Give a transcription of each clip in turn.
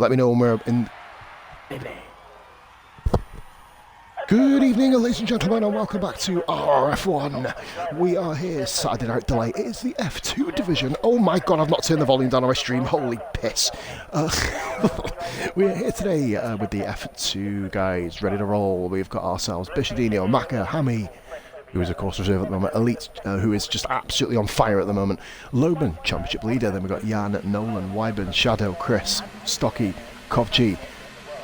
Let me know when we're in. Good evening, ladies and gentlemen, and welcome back to RRF1. We are here, Saturday Night Delay. It is the F2 division. Oh my god, I've not turned the volume down on my stream. Holy piss. We're here today with the F2 guys, ready to roll. We've got ourselves Bishadino, Maka, Hammy, who is of course reserve at the moment, Elite, who is just absolutely on fire at the moment, Loban, championship leader. Then we've got Jan, Nolan, Wyburn, Shadow, Chris, Stocky, Kovchi,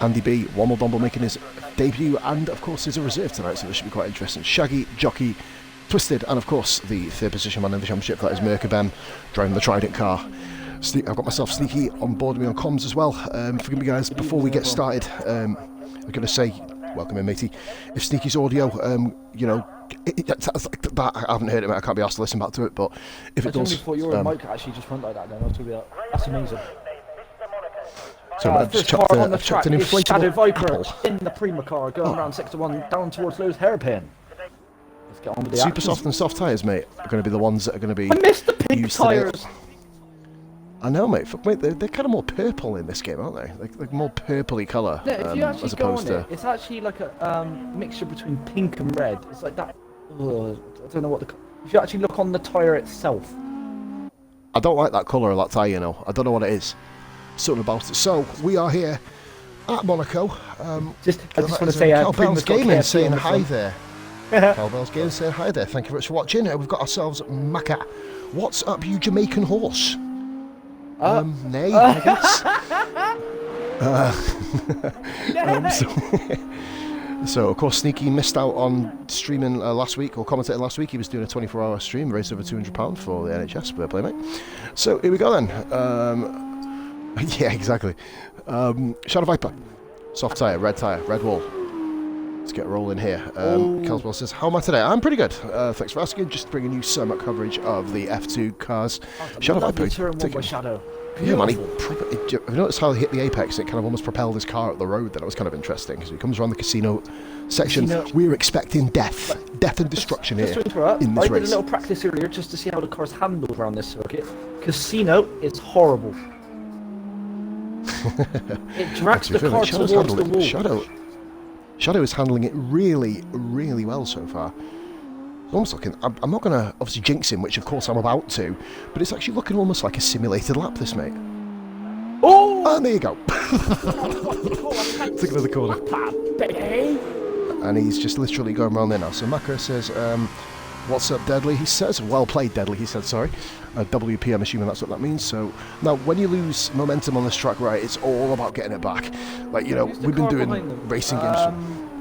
Andy B, Womble Domble making his debut, and of course is a reserve tonight, so this should be quite interesting. Shaggy, Jockey, Twisted, and of course the third position man in the championship, that is Merkabem, driving the Trident car. I've got myself Sneaky on board me on comms as well. Forgive me guys, before we get started, I'm going to say, welcome in matey, if Sneaky's audio, you know, that I haven't heard it, I can't be asked to listen back to it, but if it does... I thought your mic actually just went like that then, that's amazing. So I've just chucked an inflatable Shadow Viper apple in the Prima car, going around 6 to 1 down towards Low's hairpin. Let's get on with the Super action. soft and soft tyres, mate, are going to be the ones that are going to be... I missed the pink tyres! I know, mate. Mate, they're kind of more purple in this game, aren't they? Like more purpley colour, Yeah, if you actually as opposed go on to... it's actually like a mixture between pink and red. It's like that... Ugh, I don't know what the... If you actually look on the tyre itself... I don't like that colour of that tyre, you know. I don't know what it is. Something about it. So, we are here at Monaco. I just want to say... Cowbell's Gaming saying hi there. Cowbell's Gaming saying hi there. Thank you very much for watching. We've got ourselves Maka. What's up, you Jamaican horse? Nay, I guess. So, of course, Sneaky missed out on streaming last week, or commentating last week. He was doing a 24-hour stream, raised over £200 for the NHS. Fair play, mate. So, here we go then. Yeah, exactly. Shadow Viper, soft tyre, red wall. Let's get rolling here. Kelswell says, how am I today? I'm pretty good. Thanks for asking. Just bringing you some coverage of the F2 cars. Shadow Viper. Shadow. Yeah, man. Have you noticed how he hit the apex? It kind of almost propelled his car up the road. That was kind of interesting because he comes around the casino section. We're expecting death and destruction here in this race. I did a little practice earlier just to see how the car's handled around this circuit. Casino is horrible. It drags the car towards the wall. Shadow is handling it really, really well so far. It's almost looking... I'm not going to obviously jinx him, which of course I'm about to, but it's actually looking almost like a simulated lap, this, mate. Oh! And there you go. Took another corner. And he's just literally going around there now. So Maka says, what's up, Deadly? He says, well played, Deadly. He said, sorry. WP, I'm assuming that's what that means. So now, when you lose momentum on this track, right, it's all about getting it back. Like, you know, we've been doing racing games.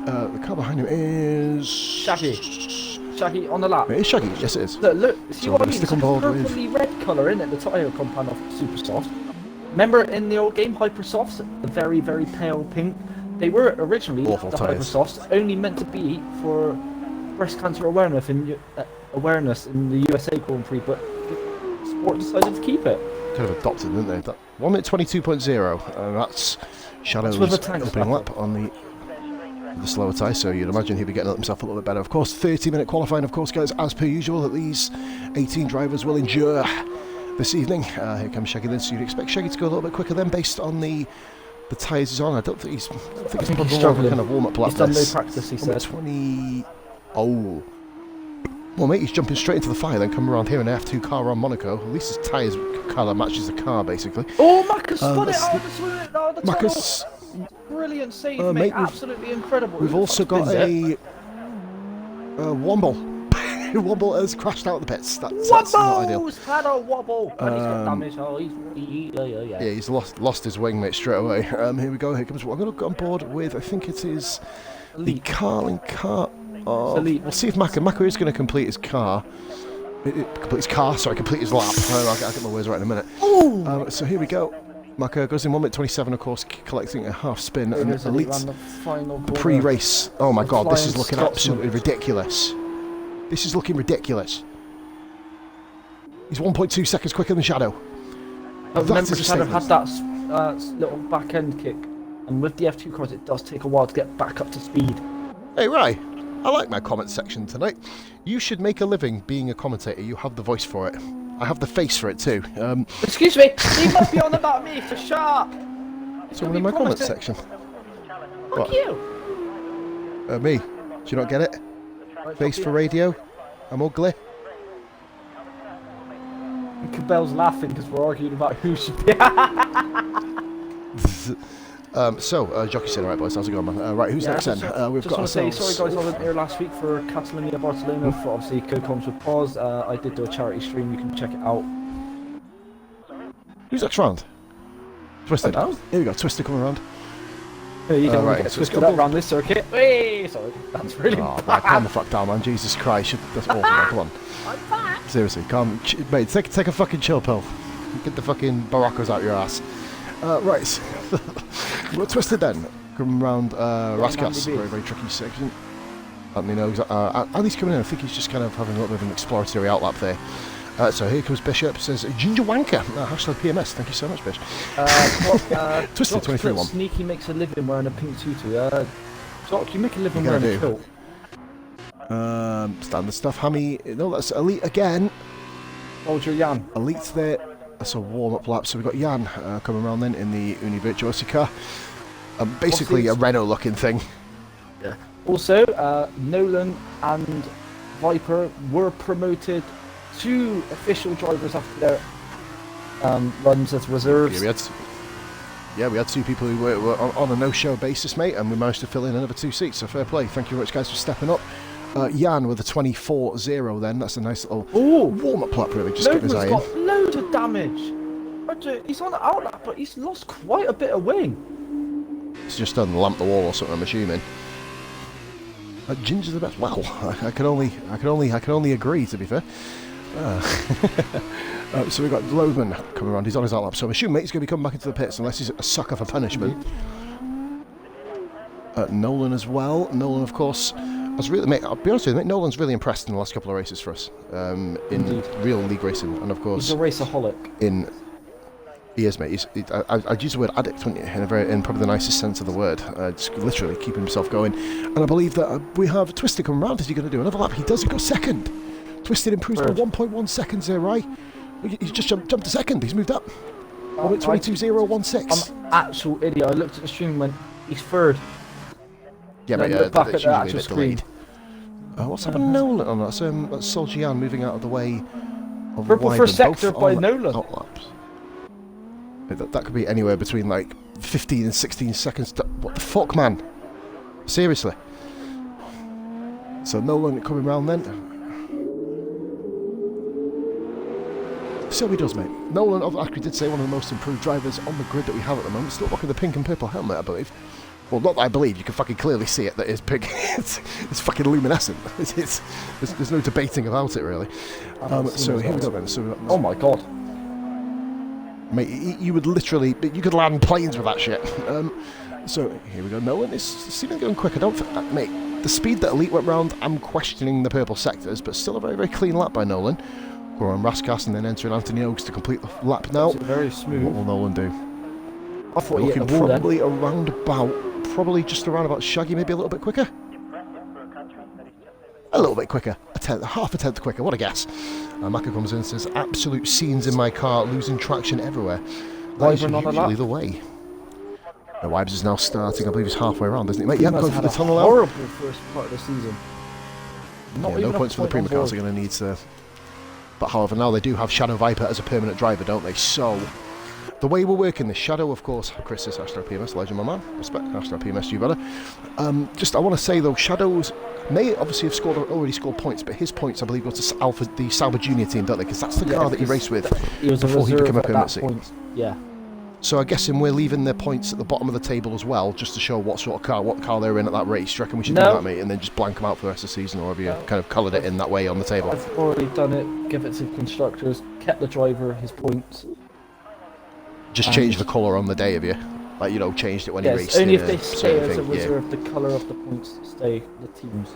The car behind him is... Shaggy on the lap. It is Shaggy, yes it is. Look, see so what I mean? It's a purpley red colour, isn't it? The tyre compound of Super Soft. Remember in the old game, Hyper Softs, the very, very pale pink? They were originally, awful the tyres. Hyper Softs, only meant to be for breast cancer awareness in the USA Grand Prix, but Sport decided to keep it. Kind of adopted, didn't they? 1 minute 22.0, that's Shadow's opening lap on the slower tyre, so you'd imagine he'd be getting himself a little bit better. Of course, 30-minute qualifying, of course, guys, as per usual, that these 18 drivers will endure this evening. Here comes Shaggy then, so you'd expect Shaggy to go a little bit quicker then, based on the tyres he's on. I don't think he's struggling. Kind of warm-up lap. He's done no practice, he said. 20... Oh. Well, mate, he's jumping straight into the fire, then come around here in an F2 car on Monaco. At least his tyres colour matches the car, basically. Oh, Maka's spun it out of the Maka's... Brilliant save, mate. Absolutely incredible. We've also got a Womble. Womble has crashed out of the pits. That's not ideal. Womble's had a wobble. And he's got damage. Oh, yeah. Yeah, he's lost his wing, mate, straight away. Here we go. Here comes... I'm going to go on board with, I think it is the Carling car. We'll see if Maka is going to complete his car. Complete his lap. I'll get my words right in a minute. So here we go. Maka goes in 1 minute 27, of course, collecting a half spin. And Elite's pre-race. Oh my god, this is looking absolutely ridiculous. This is looking ridiculous. He's 1.2 seconds quicker than Shadow. Remember, Shadow had that little back end kick, and with the F2 cars, it does take a while to get back up to speed. Hey, Rai, I like my comment section tonight. You should make a living being a commentator. You have the voice for it. I have the face for it too. Excuse me, you must be on about me for sharp. Someone in my comment section. Fuck What? you. Me. Do you not get it? Right, Face fuck for you. radio. I'm ugly. And Cabell's laughing because we're arguing about who should be. Jockey said, alright boys, how's it going, man? Right, who's next then? We've just got want to say, ourselves... sorry guys, I wasn't here last week for Catalonia Barcelona for obviously co-coms with Pause. I did do a charity stream, you can check it out. Who's next round? Twisted. I don't know. Here we go, Twisted coming around. Here you go, right, get so it's twisted got up around this circuit. Hey, sorry, that's really Oh, right, calm the fuck down, man. Jesus Christ. That's awful, man. Come on. I'm back. Seriously, calm. Mate, take a fucking chill pill. Get the fucking Baraccas out your ass. Right. We're Twisted then. Coming round Raskas. Very, very tricky section. Anthony knows. Andy's coming in. I think he's just kind of having a little bit of an exploratory outlap there. So here comes Bishop. Says Ginger Wanker. Hashtag PMS. Thank you so much, Bish. Twisted 23-1. Sneaky makes a living wearing a pink tutu. Doc, you make a living Yeah, wearing I a do. kilt. Standard stuff. Hammy. No, that's Elite again. Hold your Jan. Elite's there. That's a warm-up lap. So we've got Jan coming around then in the Uni Virtuosi car. Basically a Renault-looking thing. Yeah. Also, Nolan and Viper were promoted to official drivers after their runs as reserves. Yeah, we had two people who were on a no-show basis, mate, and we managed to fill in another 2 seats, so fair play. Thank you very much, guys, for stepping up. Jan with a 24-0 then. That's a nice little warm-up lap, really. Just get his eye in. Got loads of damage. He's on the outlap, but he's lost quite a bit of wing. It's just done lamp the wall or something, I'm assuming. Ginger's the best. Well, I can only agree, to be fair. So we've got Loman coming around. He's on his outlap, so I'm assuming mate's going to be coming back into the pits unless he's a sucker for punishment. Nolan as well. Nolan, of course, has really, mate, I'll be honest with you, mate, Nolan's really impressed in the last couple of races for us. In real league racing, and of course, he's a raceaholic. He is, mate. I'd use the word addict, wouldn't you? In probably the nicest sense of the word. Just literally keeping himself going. And I believe that we have Twisted coming round. Is he going to do another lap? He does. He got second. Twisted improves by 1.1 seconds there, right? He's just jumped to second. He's moved up. 22.016. I'm an actual idiot. I looked at the stream and went, he's third. Yeah, then mate. look back at That's the usually a actual bit delayed. What's happened? Nolan. Oh, that's Soljian moving out of the way of Purple Wyvern, first sector both by on Nolan. outlaps. That could be anywhere between like 15 and 16 seconds. What the fuck, man? Seriously. So Nolan coming round then. So he does, mate. Nolan actually did say one of the most improved drivers on the grid that we have at the moment. Still rocking the pink and purple helmet, I believe. Well, not that I believe. You can fucking clearly see it. That is pink. it's fucking luminescent. There's no debating about it, really. So here we go then. So Oh my god. Mate, you would literally, you could land planes with that shit. So here we go. Nolan is seemingly going quick. I don't think, mate, the speed that Elite went round, I'm questioning the purple sectors, but still a very, very clean lap by Nolan. We're on Raskas and then entering Anthony Oaks to complete the lap now. Very smooth. What will Nolan do? I thought he hit Looking the wall probably around about, probably just around about Shaggy, maybe a little bit quicker. A little bit quicker, half a tenth quicker, what a guess. Maka comes in and says, absolute scenes in my car, losing traction everywhere. That is usually the way. The Wibes is now starting, I believe he's halfway around, isn't he? Mate, you haven't gone for the tunnel out. Horrible first part of the season. No points for the Prima cars are going to need to... But however, now they do have Shadow Viper as a permanent driver, don't they? So, the way we're working this, Shadow, of course, Chris says, hashtag PMS, legend, my man. Respect, hashtag PMS, you better. I want to say, though, Shadows may obviously have already scored points, but his points, I believe, go to Alpha, the Sauber Junior team, don't they? Because that's the car that he raced with before he became a permanent seat. Yeah. So I guess we're leaving their points at the bottom of the table as well, just to show what car they were in at that race. Do you reckon we should do that, mate? And then just blank them out for the rest of the season, or have you kind of coloured it in that way on the table? I've already done it, give it to constructors, kept the driver his points. Just change the colour on the day, have you? Like, you know, changed it when he raced. Only if they stay as a reserve, the colour of the points stay the teams.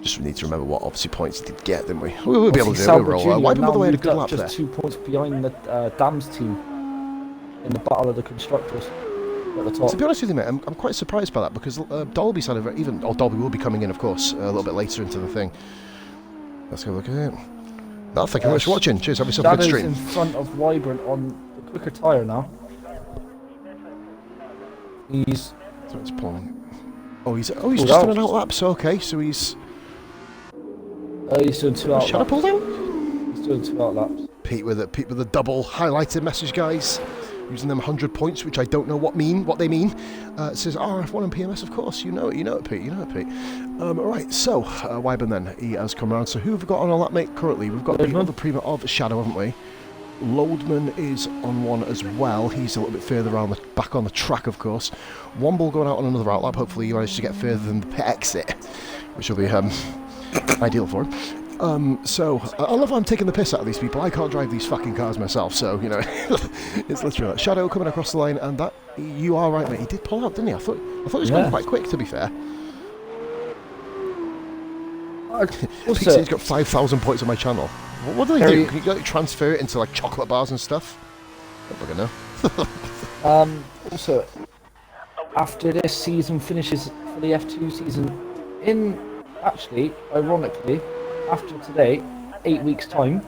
Just need to remember what obviously points he did get, didn't we? We'll be able to do it overall. Why by the way, had a good lap there. Just 2 points behind the Dams team in the battle of the constructors at the top. To be honest with you, mate, I'm quite surprised by that because Dolby's had Dolby will be coming in, of course, a little bit later into the thing. Let's go look at it. No, thank you very much for watching. Cheers, have yourself a good stream. in front of Wyvern on the quicker tyre now. He's So it's pulling. Oh, he's just done an out lap. So okay, so he's doing 2 out Shadow laps. pulled out. He's doing 2 out laps. Pete with a double highlighted message, guys. Using them 100 points, which I don't know what they mean. It says RF1 and PMS, of course. You know it, Pete. Right, so Wyburn then, he has come around. So who have we got on our lap, mate, currently? We've got the other Prima of Shadow, haven't we? Loadman is on one as well. He's a little bit further around back on the track, of course. Womble going out on another outlap. Hopefully he managed to get further than the pit exit, which will be ideal for him. I love how I'm taking the piss out of these people. I can't drive these fucking cars myself, so, it's literally like Shadow coming across the line, and that, you are right, mate, he did pull out, didn't he? I thought he was going quite quick, to be fair. Pete says he's got 5,000 points on my channel. What do they do? Can you transfer it into, like, chocolate bars and stuff? I don't know. Also, after this season finishes for the F2 season, ironically, after today, 8 weeks' time,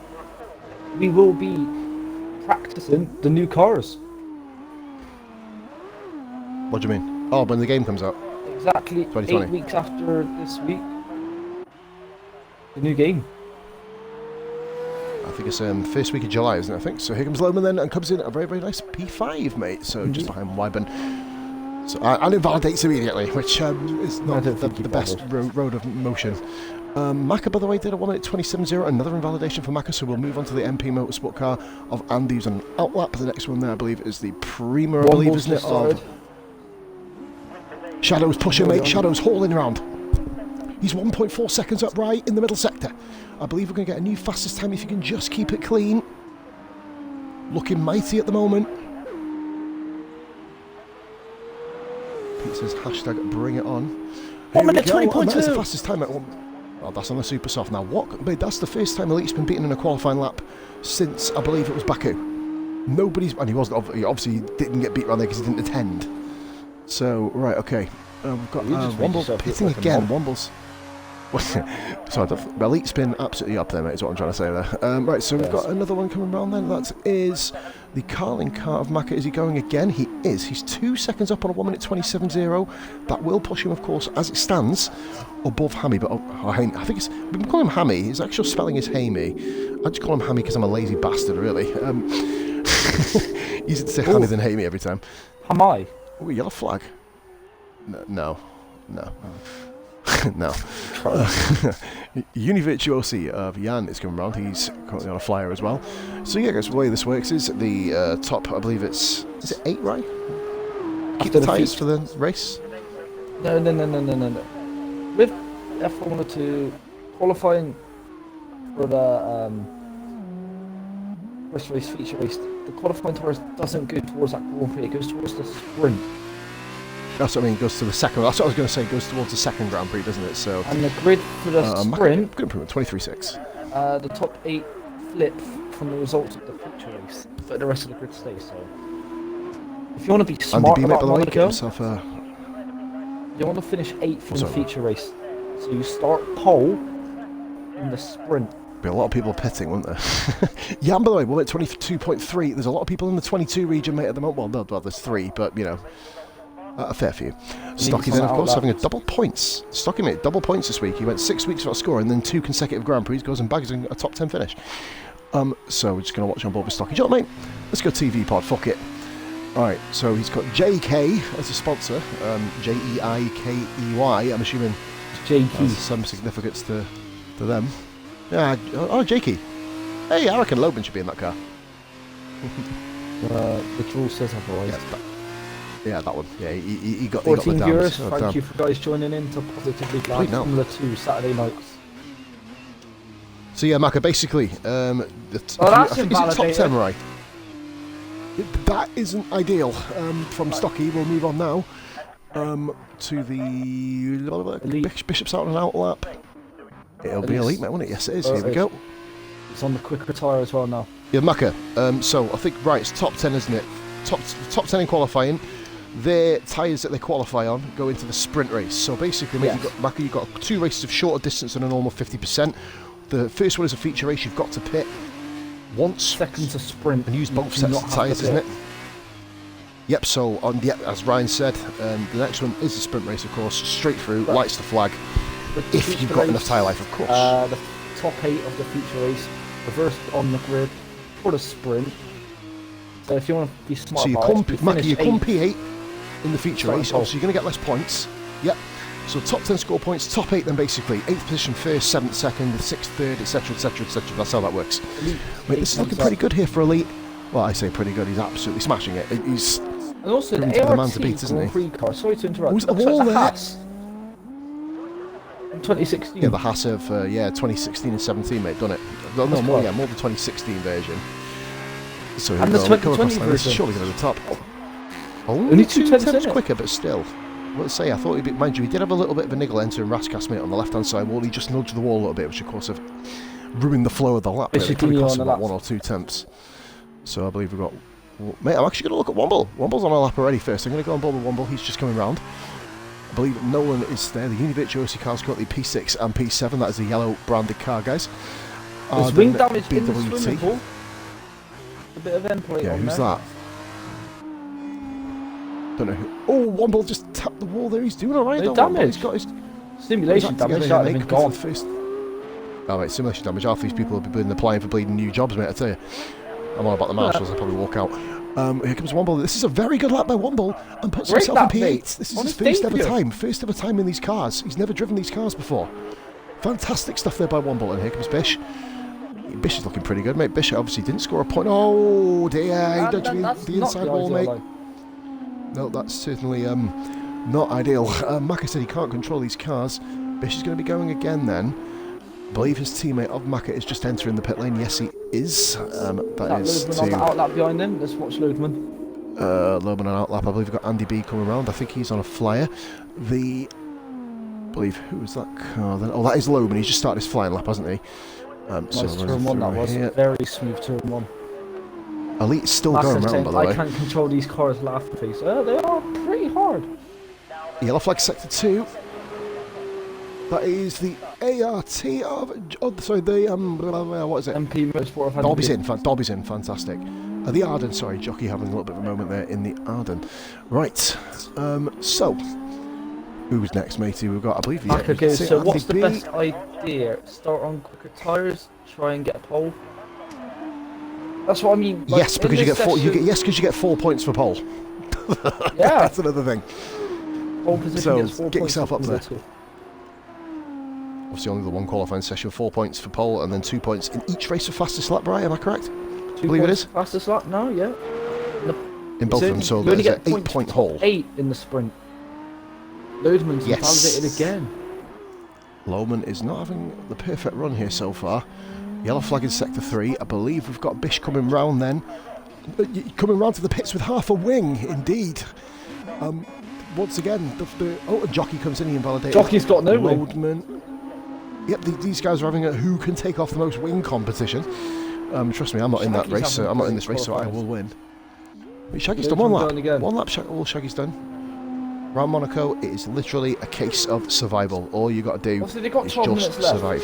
we will be practicing the new cars. What do you mean? Oh, when the game comes out? Exactly 8 weeks after this week. The new game. I think it's first week of July, isn't it? I think. So here comes Loman then, and comes in a very, very nice P5, mate. So just behind Wyburn. So and invalidates immediately, which is not the best road of motion. Maka, by the way, did a 1:27.0, another invalidation for Maka, so we'll move on to the MP Motorsport car of Andy's on outlap. The next one there, I believe, is the Prima, I believe, isn't it? Of Shadow's pushing, mate. Shadow's hauling around. He's 1.4 seconds up right in the middle sector. I believe we're going to get a new fastest time if you can just keep it clean. Looking mighty at the moment. Pete says hashtag bring it on. 1 minute 20.2. That's the fastest time at one. Oh, that's on the super soft now. What? But that's the first time Elite's been beaten in a qualifying lap since I believe it was Baku. Nobody's, and he obviously didn't get beat around there because he didn't attend. So right, okay. We've got Womble pitting again. Womble's. So Elite's been absolutely up there, mate, is what I'm trying to say there. Right, so we've got another one coming around then. That is the Carling car of Maka. Is he going again? He is. He's 2 seconds up on a 1:27.0. That will push him, of course, as it stands, above Hammy. But I think it's, we've been calling him Hammy. His actual spelling is Hammy. I just call him Hammy because I'm a lazy bastard, really. Easier to say Hammy than Hammy every time. Hammy? Oh, yellow flag. No. No. Univirtuosi of Jan is coming around. He's currently on a flyer as well. So yeah, guys, the way this works is the top, I believe is it 8, right? Keep the tyres for the race? No. With F1 qualifying for the first race, feature race, the qualifying tires doesn't go towards that Grand Prix, it goes towards the sprint. That's what I mean, goes to the second. That's what I was going to say, goes towards the second Grand Prix, doesn't it? So. And the grid for the sprint. Good improvement, 23.6. The top 8 flip from the results of the feature race, but the rest of the grid stays. So, if you want to be smart about Monaco, you want to finish 8th from the feature race. So you start pole in the sprint. Be a lot of people pitting, won't there? Yeah, and by the way, we're at 22.3. There's a lot of people in the 22 region, mate, at the moment. Well, there's 3, but you know. A fair few. Stocky then, of course, having a double points. Stocky, mate, double points this week. He went 6 weeks without scoring, then 2 consecutive Grand Prix, goes and bags a top 10 finish. So we're just going to watch on board with Stocky. Do you know what, mate? Let's go TV pod, fuck it. Alright, so he's got JK as a sponsor. Jeikey, I'm assuming has some significance to them. Yeah, Jakey. Hey, I reckon Loban should be in that car. The rule says otherwise. Yeah, that one. Yeah, he got 14 the viewers. Thank you for guys joining in to Positively Glad Formula 2 Saturday nights. So yeah, Maka, basically, I that's think it's top 10, right? That isn't ideal. From Stocky, we'll move on now to the Bishop's out and out lap. It'll be Elite, mate, won't it? Yes, it is. Here we go. It's on the quicker tyre as well now. Yeah, Maka. So I think it's top 10, isn't it? Top 10 in qualifying. Their tyres that they qualify on go into the sprint race. So basically, mate, you've got 2 races of shorter distance than a normal 50%. The first one is a feature race. You've got to pit once. Second's a sprint. And use both sets of tyres, isn't it? Yep, so as Ryan said, the next one is the sprint race, of course, straight through, lights the flag, if you've got enough tyre life, of course. The top 8 of the feature race, reversed on the grid for the sprint. So if you want to be smart, so you come P8 in the feature race, obviously you're going to get less points. Yep. So top 10 score points, top 8 then basically, 8th position first, 7th second, 6th third, etc, etc, etc. That's how that works. Wait, this is looking pretty good here for Elite. Well, I say pretty good, he's absolutely smashing it. He's and also the the man to beat, isn't he? Car. Sorry to interrupt. Who's the wall there? Haas. In 2016. Yeah, the Haas of 2016 and 17, mate, done it. No, more the 2016 version. So and the 2020 version. Surely going to the top. Only 2 tenths quicker, but still. Let's say, I thought he'd be, mind you, he did have a little bit of a niggle entering Raskas, mate, on the left hand side wall. He just nudged the wall a little bit, which of course have ruined the flow of the lap. It probably cost him about 1 or 2 tenths. So I believe we've got. Mate, I'm actually going to look at Womble. Womble's on our lap already first. I'm going to go on board with Womble. He's just coming round. I believe Nolan is there. The Univirtuosi car's currently P6 and P7. That is the yellow branded car, guys. There's wing damage in the swimming pool. A bit of end plate. Yeah, who's that? Don't know who. Oh, Womble just tapped the wall there. He's doing alright. No damage. He's got his simulation damage. That have been gone. Oh, mate, simulation damage. Half these people have been applying for bleeding new jobs, mate, I tell you. I'm all about the marshals, I'll probably walk out. Here comes Womble. This is a very good lap by Womble and puts himself in P8. Mate. This is his first ever time. First ever time in these cars. He's never driven these cars before. Fantastic stuff there by Womble. And here comes Bish. Bish is looking pretty good, mate. Bish obviously didn't score a point. Oh, dear. He dodged the inside wall, mate. No, that's certainly not ideal. Maka said he can't control these cars. Bish is going to be going again then. I believe his teammate of Maka is just entering the pit lane. Yes, he is. That is Loadman on the outlap behind him. Let's watch Loadman. Loadman on outlap. I believe we've got Andy B coming around. I think he's on a flyer. I believe, who is that car then? Oh, that is Loadman. He's just started his flying lap, hasn't he? Nice turn 1 that was. Here. Very smooth turn 1. Elite's still going around, by the way. I can't control these cars laughing face. They are pretty hard. Yellow flag sector 2. That is the ART of sorry, the what is it? MP Motorsport of Dobby's in, fantastic. The Arden, sorry, jockey having a little bit of a moment there in the Arden. Right, so who's next, matey? We've got, I believe, okay, so what's the best idea? Start on quicker tyres, try and get a pole. That's what I mean. Like, yes, because you get 4. Because you get 4 points for pole. Yeah, that's another thing. Pole position so gets 4 get points yourself up there. Obviously, only the one qualifying session, 4 points for pole, and then 2 points in each race for fastest lap. Right? Am I correct? 2 believe it is fastest lap. No, yeah. In both of them, so there's an 8-point haul. 8 in the sprint. Loadman's validated again. Loadman is not having the perfect run here so far. Yellow flag in sector 3. I believe we've got Bish coming round then. Coming round to the pits with half a wing, indeed. Once again, a jockey comes in, he invalidated. Jockey's got no Loadman. Wing. Yep, these guys are having a who can take off the most wing competition. Trust me, I'm not in that race. I'm not in this race, so I will win. Shaggy's done 1 lap. One lap, all Shaggy's done. Around Monaco, it is literally a case of survival. All you got to do is just survive.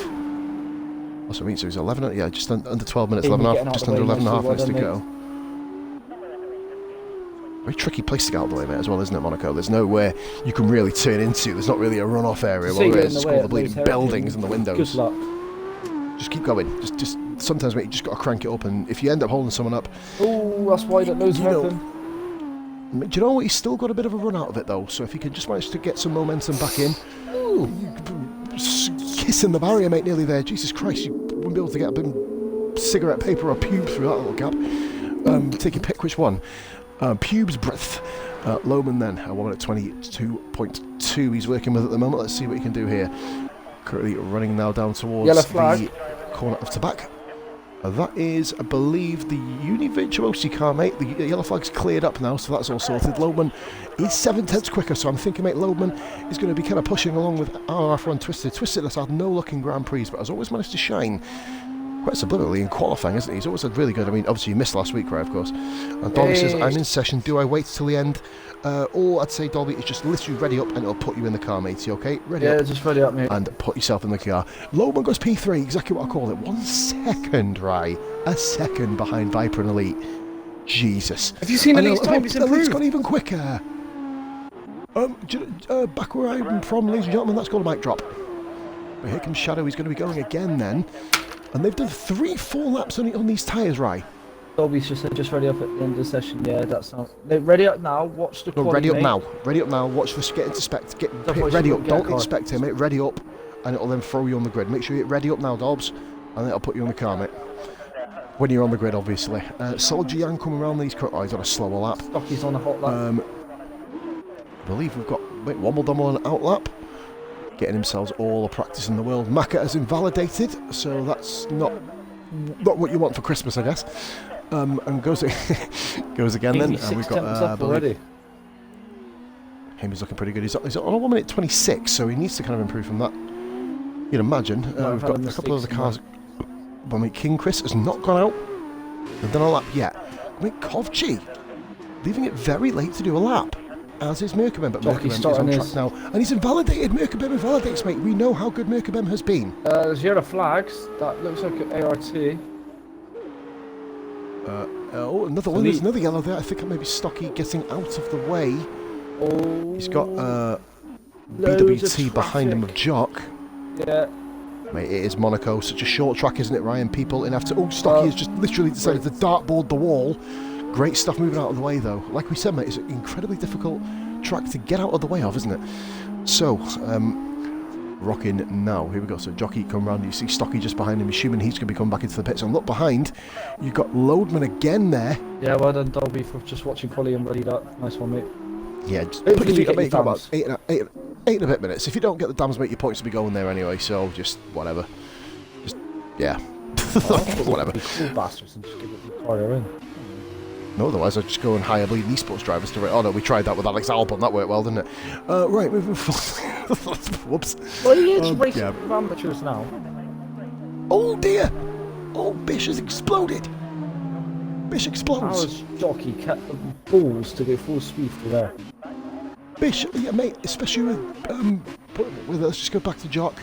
That's what I mean. So he's 11. Yeah, just under 12 minutes. 11 and a half, just under 11 and a half minutes to go. Very tricky place to get out of the way, mate, as well, isn't it, Monaco? There's nowhere you can really turn into. There's not really a runoff area where it's all the bleeding buildings and the windows. Good luck. Just keep going. Just sometimes, mate, you just got to crank it up, and if you end up holding someone up, oh, that's why that knows happen. Do you know what? He's still got a bit of a run out of it though. So if he can just manage to get some momentum back in, kissing the barrier, mate, nearly there. Jesus Christ, you wouldn't be able to get a bit of cigarette paper or pube through that little gap. Take your pick, which one? Pube's breath. Loman then, 1 minute 22.2 he's working with at the moment. Let's see what he can do here. Currently running now down towards the corner of Tobacco. That is, I believe, the Univirtuosi car, mate. The yellow flag's cleared up now, so that's all sorted. Loman is 7 tenths quicker, so I'm thinking, mate, Loman is going to be kind of pushing along with RRF1 Twisted. Twisted has had no luck in Grand Prix, but has always managed to shine quite subliminally in qualifying, isn't he? He's always had really good. I mean, obviously, you missed last week, right, of course. And Dolby says, I'm in session. Do I wait till the end? Or I'd say, Dolby, is just literally ready up and it'll put you in the car, matey, okay? Ready up. Yeah, just ready up, mate. And put yourself in the car. Loman goes P3, exactly what I call it. 1 second, right? A second behind Viper and Elite. Jesus. Have you seen Elite's time? It's improved. It's got even quicker. Back where I'm from, ladies and gentlemen, that's called a mic drop. But here comes Shadow. He's going to be going again then. And they've done 3-4 laps on these tyres, right? Dolby's just said, just ready up at the end of the session. Yeah, that sounds... Ready up now, watch the quality, ready up mate. now. Ready up now, watch for get into spec. Get ready up, don't inspect him, mate. Ready up, and it'll then throw you on the grid. Make sure you get ready up now, Dobbs, and then it'll put you on the car, mate. When you're on the grid, obviously. Soldier Yang coming around these... Oh, he's on a slower lap. Stocky's on a hot lap. I believe we've got Womble on an out lap. Getting themselves all the practice in the world. Maka has invalidated, so that's not what you want for Christmas, I guess. And goes again then. And we've got already. Him is looking pretty good. He's on a 1 minute 26, so he needs to kind of improve from that. You'd imagine. We've got a couple of other cars. But I mean, King Chris has not gone out. They've done a lap yet. I mean, Kovchi leaving it very late to do a lap. As is Merkabem, but Merkabem is on track now. And he's invalidated. Merkabem invalidates, mate. We know how good Merkabem has been. There's yellow flags. That looks like an ART. Another one. There's another yellow there. I think it may be Stocky getting out of the way. Oh, he's got BWT behind him of Jock. Yeah. Mate, it is Monaco. Such a short track, isn't it, Ryan? People in after... Oh, Stocky has just literally decided to dartboard the wall. Great stuff moving out of the way, though. Like we said, mate, it's an incredibly difficult track to get out of the way of, isn't it? So, rocking now. Here we go. So, Jockey come round. You see Stocky just behind him. Assuming he's going to be coming back into the pits. And look behind. You've got Loadman again there. Yeah, well done, Dolby, for just watching quality and ready that. Nice one, mate. Yeah, just put your feet up, mate. About eight and a bit minutes. If you don't get the dams, mate, your points will be going there anyway. So, just whatever. Just, yeah. Whatever. Cool bastards and just give it the car in. No, otherwise I'd just go and hire bleeding esports drivers to... Oh no, we tried that with Alex Albon, that worked well, didn't it? Right, moving forward. Whoops. Well, he is racing with amateurs now. Oh dear! Oh, Bish has exploded! Bish explodes! How's Jockey kept the balls to go full speed through there? Bish, yeah mate, especially with let's just go back to Jock.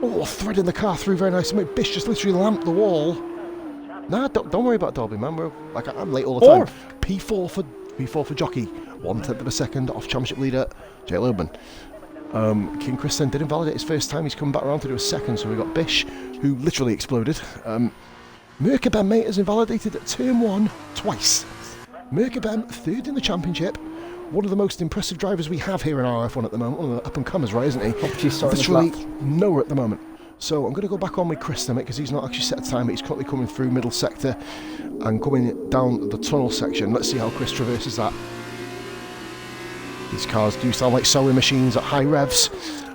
Oh, threading the car through very nice. Mate, Bish just literally lamped the wall. Nah, don't worry about Dolby, man. I'm late all the time. P4 for Jockey. 1/10 of a second off championship leader Jewell. King Chris then did invalidate his first time. He's come back around to do a second. So we got Bish, who literally exploded. Merkabem, mate, has invalidated at turn 1 twice. Merkabem, third in the championship. One of the most impressive drivers we have here in RRF1 at the moment. One of the up and comers, right, isn't he? Literally nowhere at the moment. So I'm going to go back on with Chris then, mate, because he's not actually set a time, but he's currently coming through middle sector and coming down the tunnel section. Let's see how Chris traverses that. These cars do sound like sewing machines at high revs.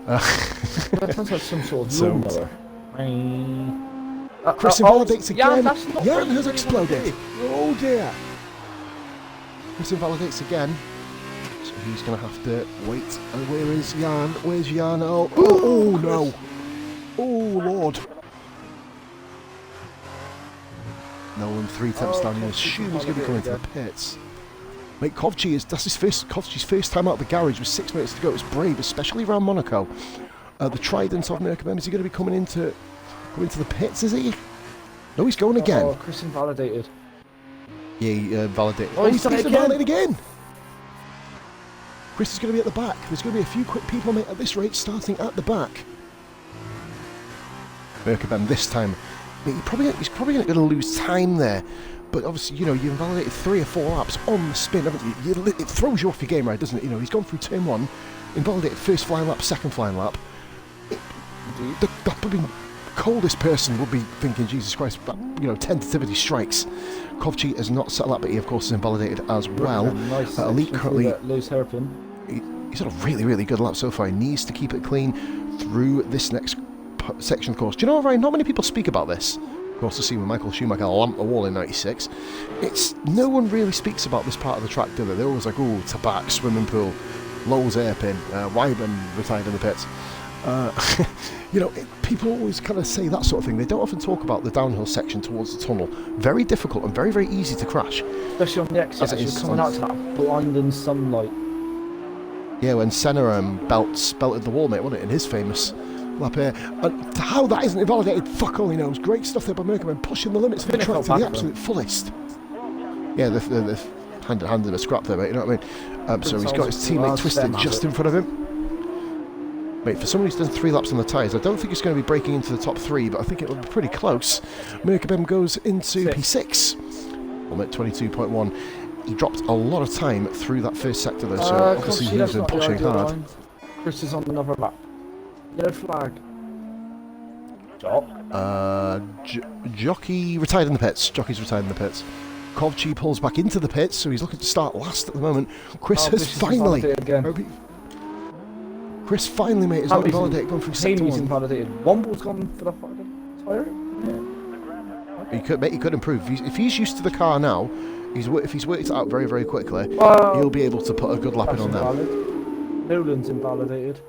That sounds like some sort of lawnmower. Chris invalidates again. Jan has exploded. Oh dear. Chris invalidates again. So he's going to have to wait. And where is Jan? Where's Jan? Oh no. Oh lord. Nolan 3 temps down. You assume he's going to be coming to the pits. Mate, Kovchi's first time out of the garage with 6 minutes to go. It's brave, especially around Monaco. The Trident of Merkabem, is he going to be coming into the pits, is he? No, he's going again. Oh, Chris invalidated. Yeah, he invalidated. Oh, he's invalidated again. Chris is going to be at the back. There's going to be a few quick people, mate, at this rate, starting at the back. Merkabem this time. Mate, he's probably going to lose time there. But obviously, you invalidated 3 or 4 laps on the spin, haven't you? It throws you off your game, right, doesn't it? He's gone through turn 1, invalidated first flying lap, second flying lap. The probably coldest person would be thinking, Jesus Christ, tentativity strikes. Kovchi has not set that, but he, of course, is invalidated as well. Nice Elite currently... Loose hairpin. He's had a really, really good lap so far. He needs to keep it clean through this next section, of course. Do you know what, Ryan? Not many people speak about this. Of course, to see when Michael Schumacher lamped the wall in '96. No one really speaks about this part of the track, do they? They're always like, oh, Tabac, swimming pool, Lowe's hairpin, Wyman retired in the pits. People always kind of say that sort of thing. They don't often talk about the downhill section towards the tunnel. Very difficult and very, very easy to crash. Especially on the exit, as you're coming out to that blinding sunlight. Yeah, when Senna belted the wall, mate, wasn't it, in his famous lap here. And how that isn't invalidated, fuck only knows. Great stuff there by Merkabem, pushing the limits of the track to the absolute fullest. Yeah, they've handed him a scrap there, mate, you know what I mean? So he's got his teammate Twisted just in front of him. Mate, for someone who's done 3 laps on the tyres, I don't think he's going to be breaking into the top 3, but I think it will be pretty close. Merkabem goes into P6. Well, at 22.1. He dropped a lot of time through that first sector, though, so obviously he's been pushing hard. Chris is on another lap. Yellow flag. Jockey retired in the pits. Jockey's retired in the pits. Kovchi pulls back into the pits, so he's looking to start last at the moment. Chris has finally... Chris finally, mate, has got invalidated, gone from sector 1. Invalidated. Womble's gone for the tyre? Yeah. He could improve. If he's used to the car now, if he's worked it out very, very quickly, he'll be able to put a good lap in on them. Nolan's invalidated.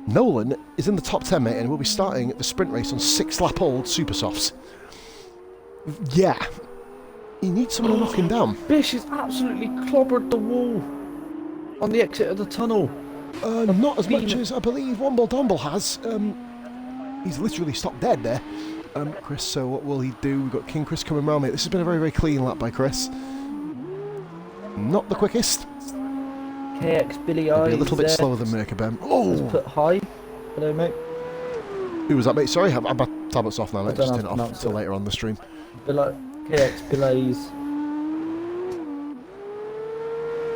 Nolan is in the top 10, mate, and will be starting the sprint race on 6-lap-old super softs. Yeah. He needs someone to knock him down. Bish has absolutely clobbered the wall on the exit of the tunnel. Not as much as I believe Womble Domble has. He's literally stopped dead there. Chris, so what will he do? We've got King Chris coming round, mate. This has been a very, very clean lap by Chris. Not the quickest. KX Billy Eyes. A little bit slower than Merkabem. Oh! Put high. Hello, mate. Who was that, mate? Sorry, my tablet's off now, mate. Just turn it off until later on the stream. KX Billy's.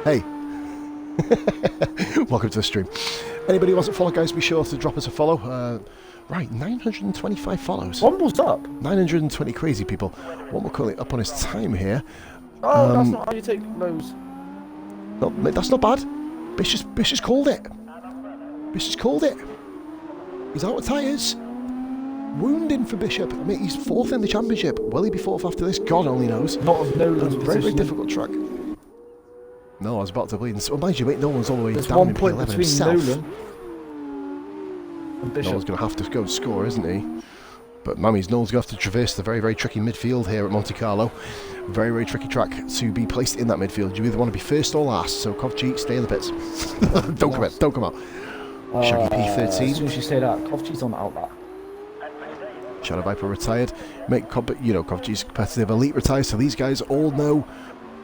Hey. Welcome to the stream. Anybody who hasn't followed, guys, be sure to drop us a follow. Right, 925 follows. Womble's up. 920 crazy people. Womble currently up on his time here. Oh, that's not how you take those. No, mate, that's not bad. Bish has called it. Bish has called it. He's out of tyres. Wounding for Bishop. Mate, he's 4th in the championship. Will he be 4th after this? God only knows. Not of Nolan's very, very difficult track. No, I was about to bleed. Well, mind you, mate, Nolan's all the way There's down 1 in point P11 between himself. Nolan and Bishop. Nolan's going to have to go and score, isn't he? But Nolan's going to have to traverse the very, very tricky midfield here at Monte Carlo. Very, very tricky track to be placed in that midfield. You either want to be first or last, so Kovchi, stay in the pits. Don't come out, don't come out. Shaggy P13. As soon as you say that, Kovchi's on out that. Shadow Viper retired. Mate, Kovchi's competitive elite retired, so these guys all know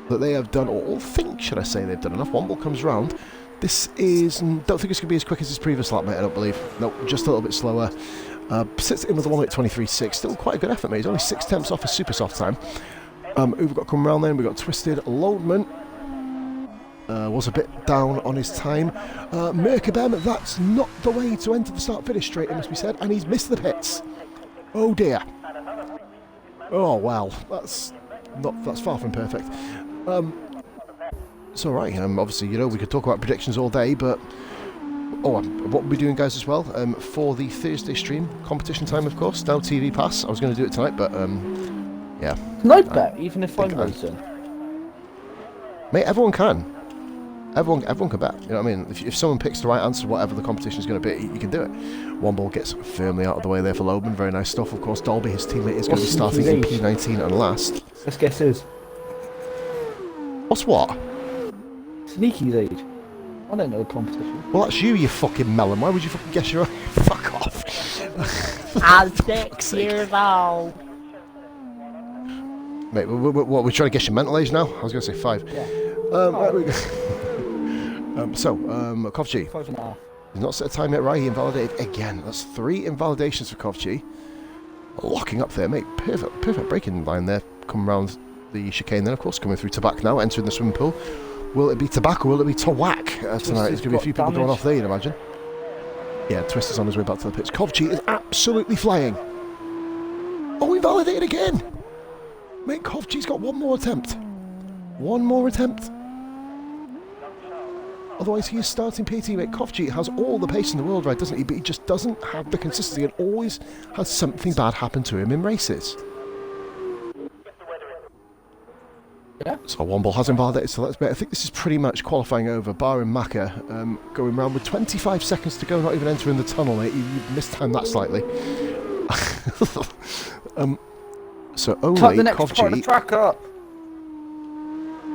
that they have done, or all think, should I say, they've done enough. Womble comes round. This is, don't think it's going to be as quick as his previous lap, mate, I don't believe. Nope, just a little bit slower. Sits in with a 1 minute 23.6. Still quite a good effort, mate. He's only 6 tenths off his super soft time. Who we've got coming around then? We've got Twisted. Loadman was a bit down on his time. Merkabem, that's not the way to enter the start-finish straight, it must be said, and he's missed the pits. Oh dear. Oh well, that's far from perfect. It's all right. Obviously, we could talk about predictions all day, but what we're doing, guys, as well for the Thursday stream, competition time, of course. Now TV Pass. I was going to do it tonight, but yeah. Can I bet, even if I'm racing? Mate, everyone can. Everyone can bet. You know what I mean? If someone picks the right answer, whatever the competition is going to be, you can do it. Womble gets firmly out of the way there for Loban. Very nice stuff. Of course, Dolby, his teammate, is going to be starting in P19 and last. Let's guess his. What's what? Sneaky's age. I don't know the competition. Well, that's you fucking melon. Why would you fucking guess your own? Fuck off. I'm 6 years old. Mate, what, we're trying to guess your mental age now? I was going to say 5. Yeah. Right, we go. Kovchi. 5.5. He's not set a time yet, right? He invalidated again. That's 3 invalidations for Kovchi. Locking up there, mate. Perfect braking line there. Coming round the chicane then, of course. Coming through Tabac now, entering the swimming pool. Will it be Tabac or will it be Tawak tonight? There's going to be a few people going off there, you'd imagine. Yeah, Twister's on his way back to the pits. Kovchi is absolutely flying. Oh, invalidated again. Mate, Kovchi's got one more attempt. One more attempt. Otherwise, he is starting PT, mate. Kovchi has all the pace in the world, right, doesn't he? But he just doesn't have the consistency and always has something bad happen to him in races. Yeah. So Womble has invalidated, so that's better. I think this is pretty much qualifying over, barring Maka going round with 25 seconds to go, not even entering the tunnel, mate. You mistimed that slightly. So only Cut the next Kovchi, part of the track up.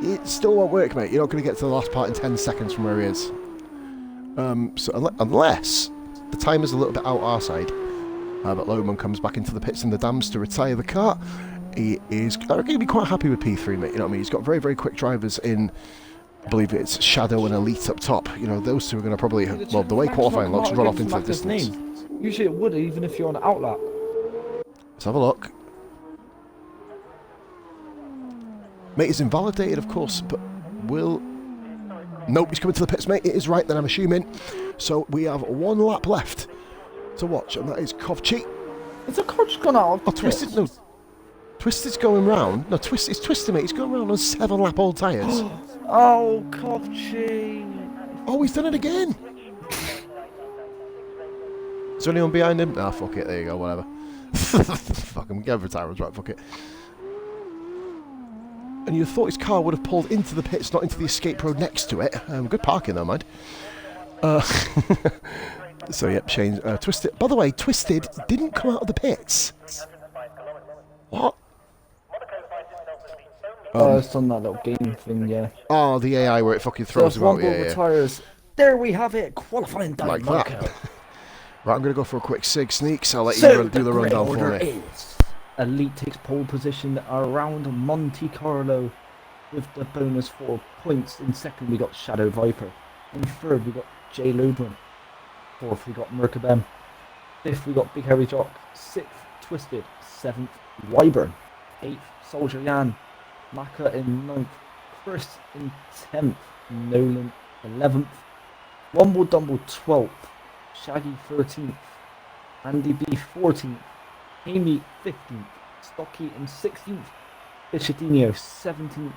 It still won't work, mate. You're not going to get to the last part in 10 seconds from where he is. So unless the time is a little bit out our side, But Lohman comes back into the pits in the dams to retire the car. He is going to be quite happy with P3, mate. You know what I mean? He's got very, very quick drivers in, I believe it's Shadow and Elite up top. You know, those two are going to probably, well, the way qualifying looks, run off into the distance. Usually it would, even if you're on outlap. Let's have a look. Mate, it's invalidated, of course, but will... Nope, he's coming to the pits, mate. It is right, then I'm assuming. So we have 1 lap left to watch, and that is Kovchi. Is the car just gone out of the Twisted, no. Twisted's going round. No, it's Twisted, mate. He's going round on 7-lap old tyres. Oh, Kovchi. Oh, he's done it again. Is there anyone behind him? Ah, fuck it. There you go, whatever. Fuck him. Get over tyrants, right, fuck it. And you thought his car would have pulled into the pits, not into the escape road next to it. Good parking though, mind. So, yep, Shane, Twisted. By the way, Twisted didn't come out of the pits. What? It's on that little game thing, yeah. Oh, the AI where it fucking throws him out. Yeah. Tires. There we have it. Qualifying down like Monaco. that. Right, I'm going to go for a quick sneak, so I'll let you do the rundown for me. Is Elite takes pole position around Monte Carlo with the bonus 4 points. In second, we got Shadow Viper. In third, we got Jay Lubran. Fourth, we got Merkabem. Fifth, we got Big Harry Jock. Sixth, Twisted. Seventh, Wyburn. Eighth, Soldier Yan. Maka in ninth. Chris in 10th. Nolan 11th. Rumble Dumble 12th. Shaggy 13th. Andy B 14th. Amy 15th. Stocky in 16th. Bichadinho 17th.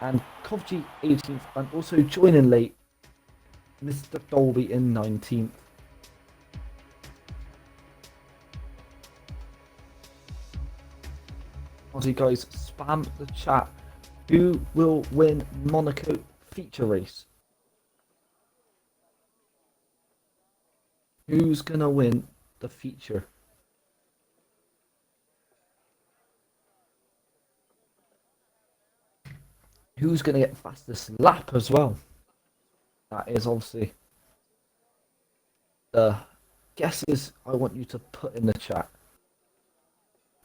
And Kovji 18th. And also joining late, Mr. Dolby in 19th. Obviously, guys, spam the chat. Who will win Monaco feature race? Who's gonna win the feature? Who's gonna get fastest lap as well? That is obviously the guesses I want you to put in the chat.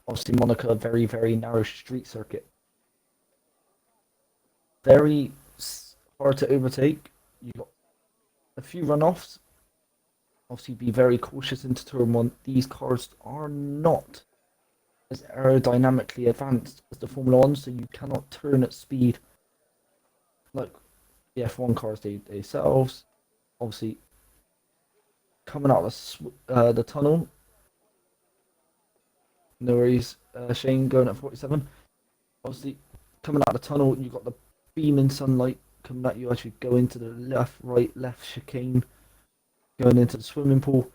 Obviously, Monaco, a very, very narrow street circuit. Very hard to overtake. You've got a few runoffs. Obviously, be very cautious into turn 1. These cars are not as aerodynamically advanced as the Formula 1, so you cannot turn at speed like the F1 cars themselves. Obviously, coming out of the tunnel. No worries, Shane going at 47. Obviously, coming out of the tunnel, you've got the beaming sunlight coming at you as you go into the left, right, left chicane, going into the swimming pool.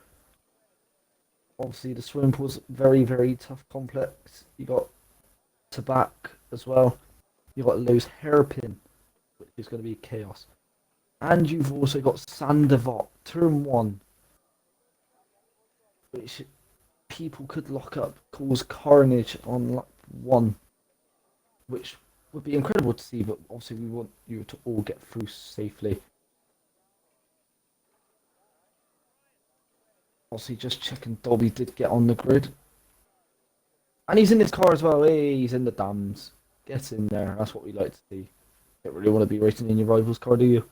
Obviously, the swimming pool's very, very tough complex. You got Tabac as well. You got Lowe's Hairpin, which is going to be chaos. And you've also got Sandoval, turn 1, which people could lock up, cause carnage on lap 1, which would be incredible to see, but obviously we want you to all get through safely. Obviously, just checking Dobby did get on the grid. And he's in his car as well. Hey, he's in the dams. Get in there. That's what we like to see. Don't really want to be racing in your rival's car, do you?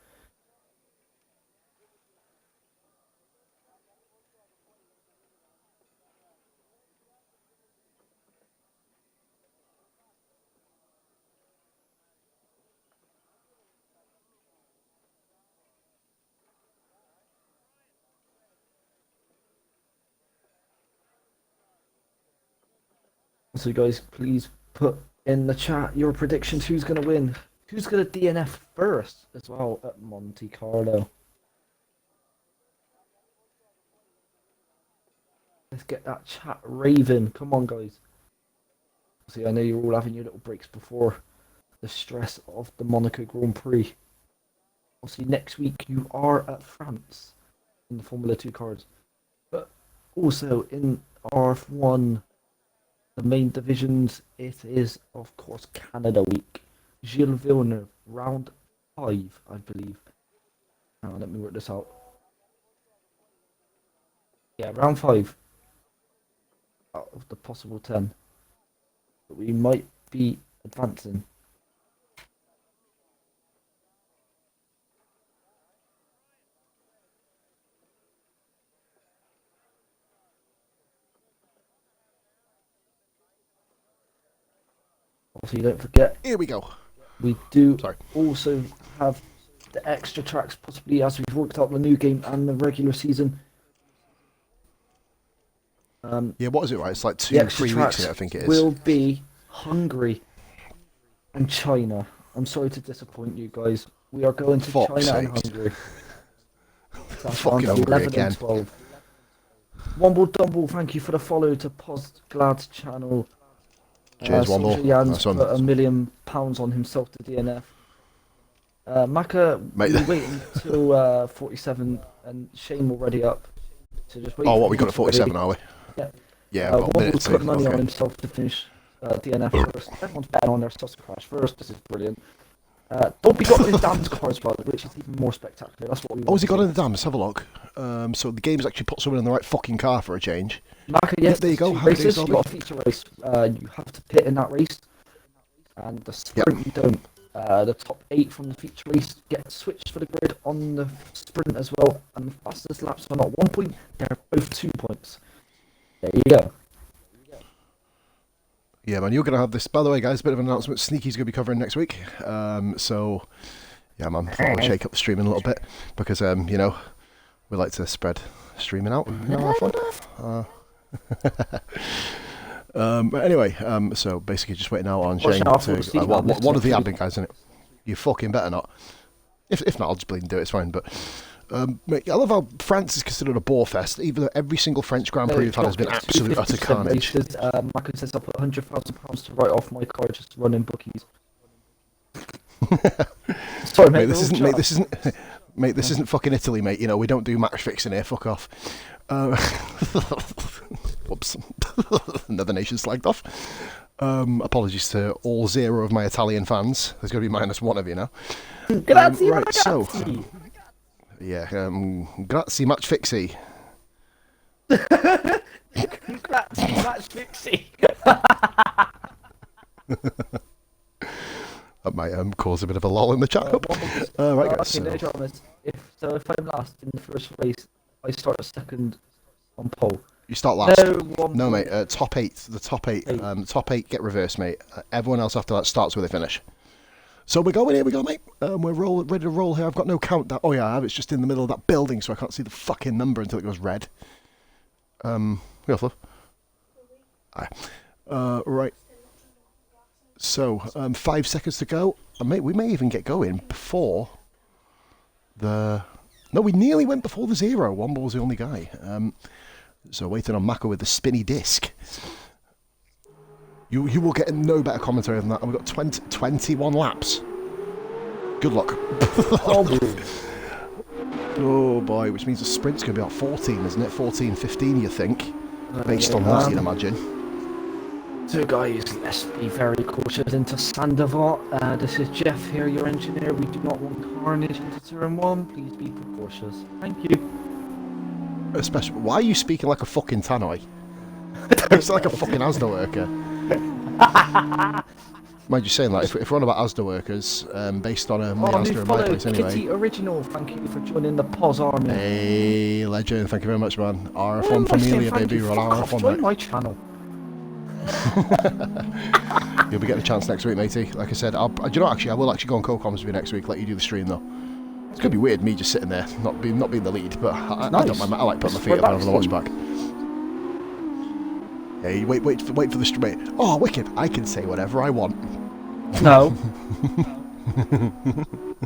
So guys, please put in the chat your predictions. Who's going to win? Who's going to DNF first as well at Monte Carlo? Let's get that chat raving. Come on, guys. See, I know you're all having your little breaks before the stress of the Monaco Grand Prix. Obviously, next week you are at France in the Formula 2 cars. But also in RRF1, the main divisions, it is, of course, Canada week. Gilles Villeneuve, round 5, I believe. Now, let me work this out. Yeah, round 5. out of the possible 10. But we might be advancing. Also, you don't forget, Here we go. we do Sorry. also have the extra tracks, possibly as we've worked out the new game and the regular season. Yeah, what is it, right? It's like The extra 3 weeks tracks ago, I think it is. will be Hungary and China. I'm sorry to disappoint you guys. We are going to Fuck's China and sakes. Hungary. That's Fucking on Hungary 11 again. and 12. Womble Dumble, thank you for the follow to Postglad's channel. Cheers, Womble. Soldier Jan's Nice one. put £1 million on himself to DNF. Maka, Mate, we're waiting until 47 and Shane already up. So just wait. Oh, for what, we got him at to ready. 47, are we? Yeah. Yeah, we've got a minute Womble's to put money on okay. himself to finish DNF first. Everyone's betting on their Sus Crash first. This is brilliant. Dobby got his damned car as well, which is even more spectacular. That's what we want. Oh, has he to got see. in the dam? Let's have a look. So the game's actually put someone in the right fucking car for a change. Maka, yes, there you go. two Happy days, races. You Dobby. got a feature race. You have to pit in that race, and the sprint you don't. The top 8 from the feature race get switched for the grid on the sprint as well, and the fastest laps are not 1 point; they're both 2 points. There you go. Yeah, man, you're going to have this. By the way, guys, a bit of an announcement. Sneaky's going to be covering next week. So, yeah, man, I want to shake up the streaming a little bit because, you know, we like to spread streaming out. You know, have fun. But anyway, so basically just waiting out on Watch Shane out for the to... seat, what man. are the admin guys, isn't it? You fucking better not. If not, I'll just bleed and do it, it's fine. But mate, I love how France is considered a bore fest, even though every single French Grand Prix we've had has been absolute utter carnage. Maka says I put £100,000 to write off my car just to run in bookies. Sorry, mate. Mate, this isn't fucking Italy, mate. You know, we don't do match fixing here. Fuck off. Whoops. Another nation slagged off. Apologies to all 0 of my Italian fans. There's going to be -1 of you now. Grazie, right, ragazzi. so... Yeah, grazie, match fixie. Grazie, match fixie. That might cause a bit of a lull in the chat. Right, guys. Okay, no dramas. If I'm last in the first race, I start a second on pole. You start last. No, mate. Top 8. The top 8. The top 8 get reversed, mate. Everyone else after that starts where they finish. So we're going. Here we go, mate. We're ready to roll here. I've got no countdown. Oh yeah, I have. It's just in the middle of that building, so I can't see the fucking number until it goes red. Real love. Right. So 5 seconds to go. Mate, we may even get going before the. No, we nearly went before the 0. Womble was the only guy. So waiting on Mako with the spinny disc. You will get no better commentary than that. And we've got 21 laps. Good luck. Oh boy, which means the sprint's going to be about 14, isn't it? 14, 15, you think? Based on that, you'd imagine. So guys, let's be very cautious into Sandoval. This is Jeff here, your engineer. We do not want carnage into turn 1. Please be precautious. Thank you. Especially, why are you speaking like a fucking tannoy? It's like a fucking Asda worker. Mind you saying that, if we're on about Asda workers, based on my Asda in my place anyway. Kitty Original, thank you for joining the POS army. Hey, legend, thank you very much, man. RRF1 Familia, baby, we're on RRF1, join mate. my channel. You'll be getting a chance next week, matey. Like I said, do you know, actually, I will actually go on co-coms with you next week, let you do the stream, though. It's going to be weird, me just sitting there, not being the lead, but I don't mind, I like putting my feet up and having a watch back. Hey, wait for the stream. Oh, wicked, I can say whatever I want. No.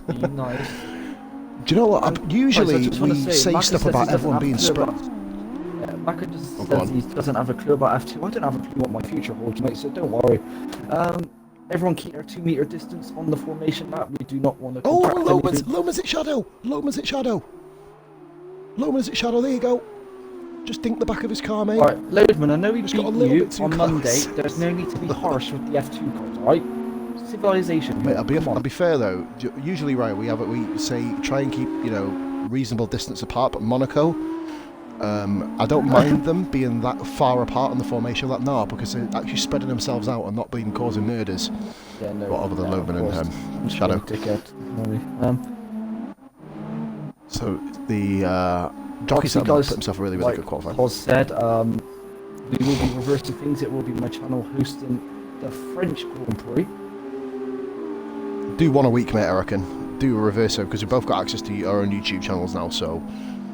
Be nice. Do you know what? Usually we say Maka stuff says about he doesn't everyone have being a clue spread. Maka just says he doesn't have a clue about F2. I don't have a clue what my future holds, mate, so don't worry. Everyone keep their 2 meter distance on the formation map. We do not want to. Oh, Loma's at shadow. Loma's at shadow. Loma's at shadow. There you go. Just dink the back of his car, mate. Alright, Loadman, I know we Just beat got a little you bit too on close. Monday. There's no need to be harsh with the F2 cars, alright? Civilization. Mate, Come on. I'll be fair though. Usually, right, we say try and keep reasonable distance apart. But Monaco, I don't mind them being that far apart in the formation of that now because they're actually spreading themselves out and not being causing murders. Yeah, no. What, other than Loman and Shadow. So the jockey set put himself a really good qualifying. Paul said, we will be reversing things. It will be my channel hosting the French Grand Prix. Do one a week, mate, I reckon. Do a reverso because we've both got access to our own YouTube channels now, so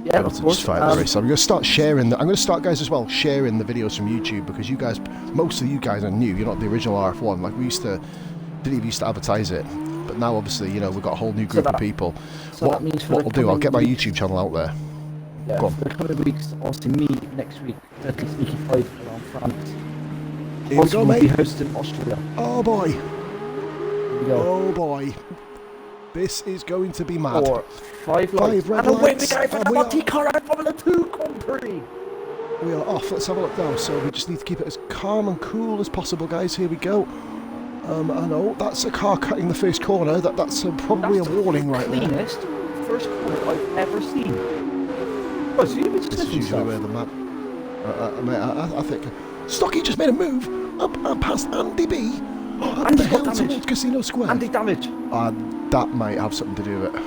yeah, able to just fight the race. So I'm going to start sharing. I'm going to start, guys, as well, sharing the videos from YouTube because you guys, most of you guys are new. You're not the original RF1. Like we didn't even used to advertise it, but now obviously we've got a whole new group of people. So what I'll do, I'll get my YouTube channel out there. Yeah, for the coming weeks, obviously me next week, Deadly Sneaky 5 around France. Here we go, mate. Be hosting Austria. Oh boy. Here we go. Oh boy. This is going to be mad. 5 lights. Red and away we lights. go for the Monte Carlo Formula 2 Grand Prix. We are off. Let's have a look now. So we just need to keep it as calm and cool as possible, guys. Here we go. I know that's a car cutting the first corner. That's probably a warning right there. Cleanest first corner I've ever seen. Oh, so this is usually where the map. I think Stocky just made a move up and past Andy B. And the hell towards Casino Square. Andy damage. That might have something to do with it.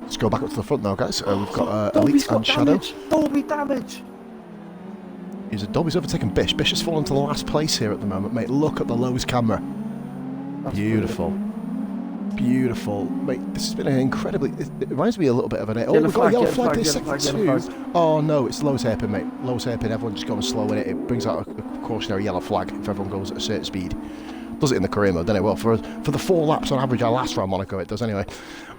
Let's go back up to the front now, guys. We've got Elite and Shadow. Dolby damage. Dolby's overtaken Bish. Bish has fallen to the last place here at the moment, mate. Look at the Lowe's camera. That's beautiful. Beautiful. Mate, this has been an incredibly... It reminds me a little bit of an... We've got a yellow flag, this second too. Oh, no, it's Lowe's hairpin, mate. Lowe's hairpin, everyone just going slow in it. It brings out a cautionary yellow flag if everyone goes at a certain speed. Does it in the career mode, doesn't it? Well, for the 4 laps on average I last around Monaco, it does anyway.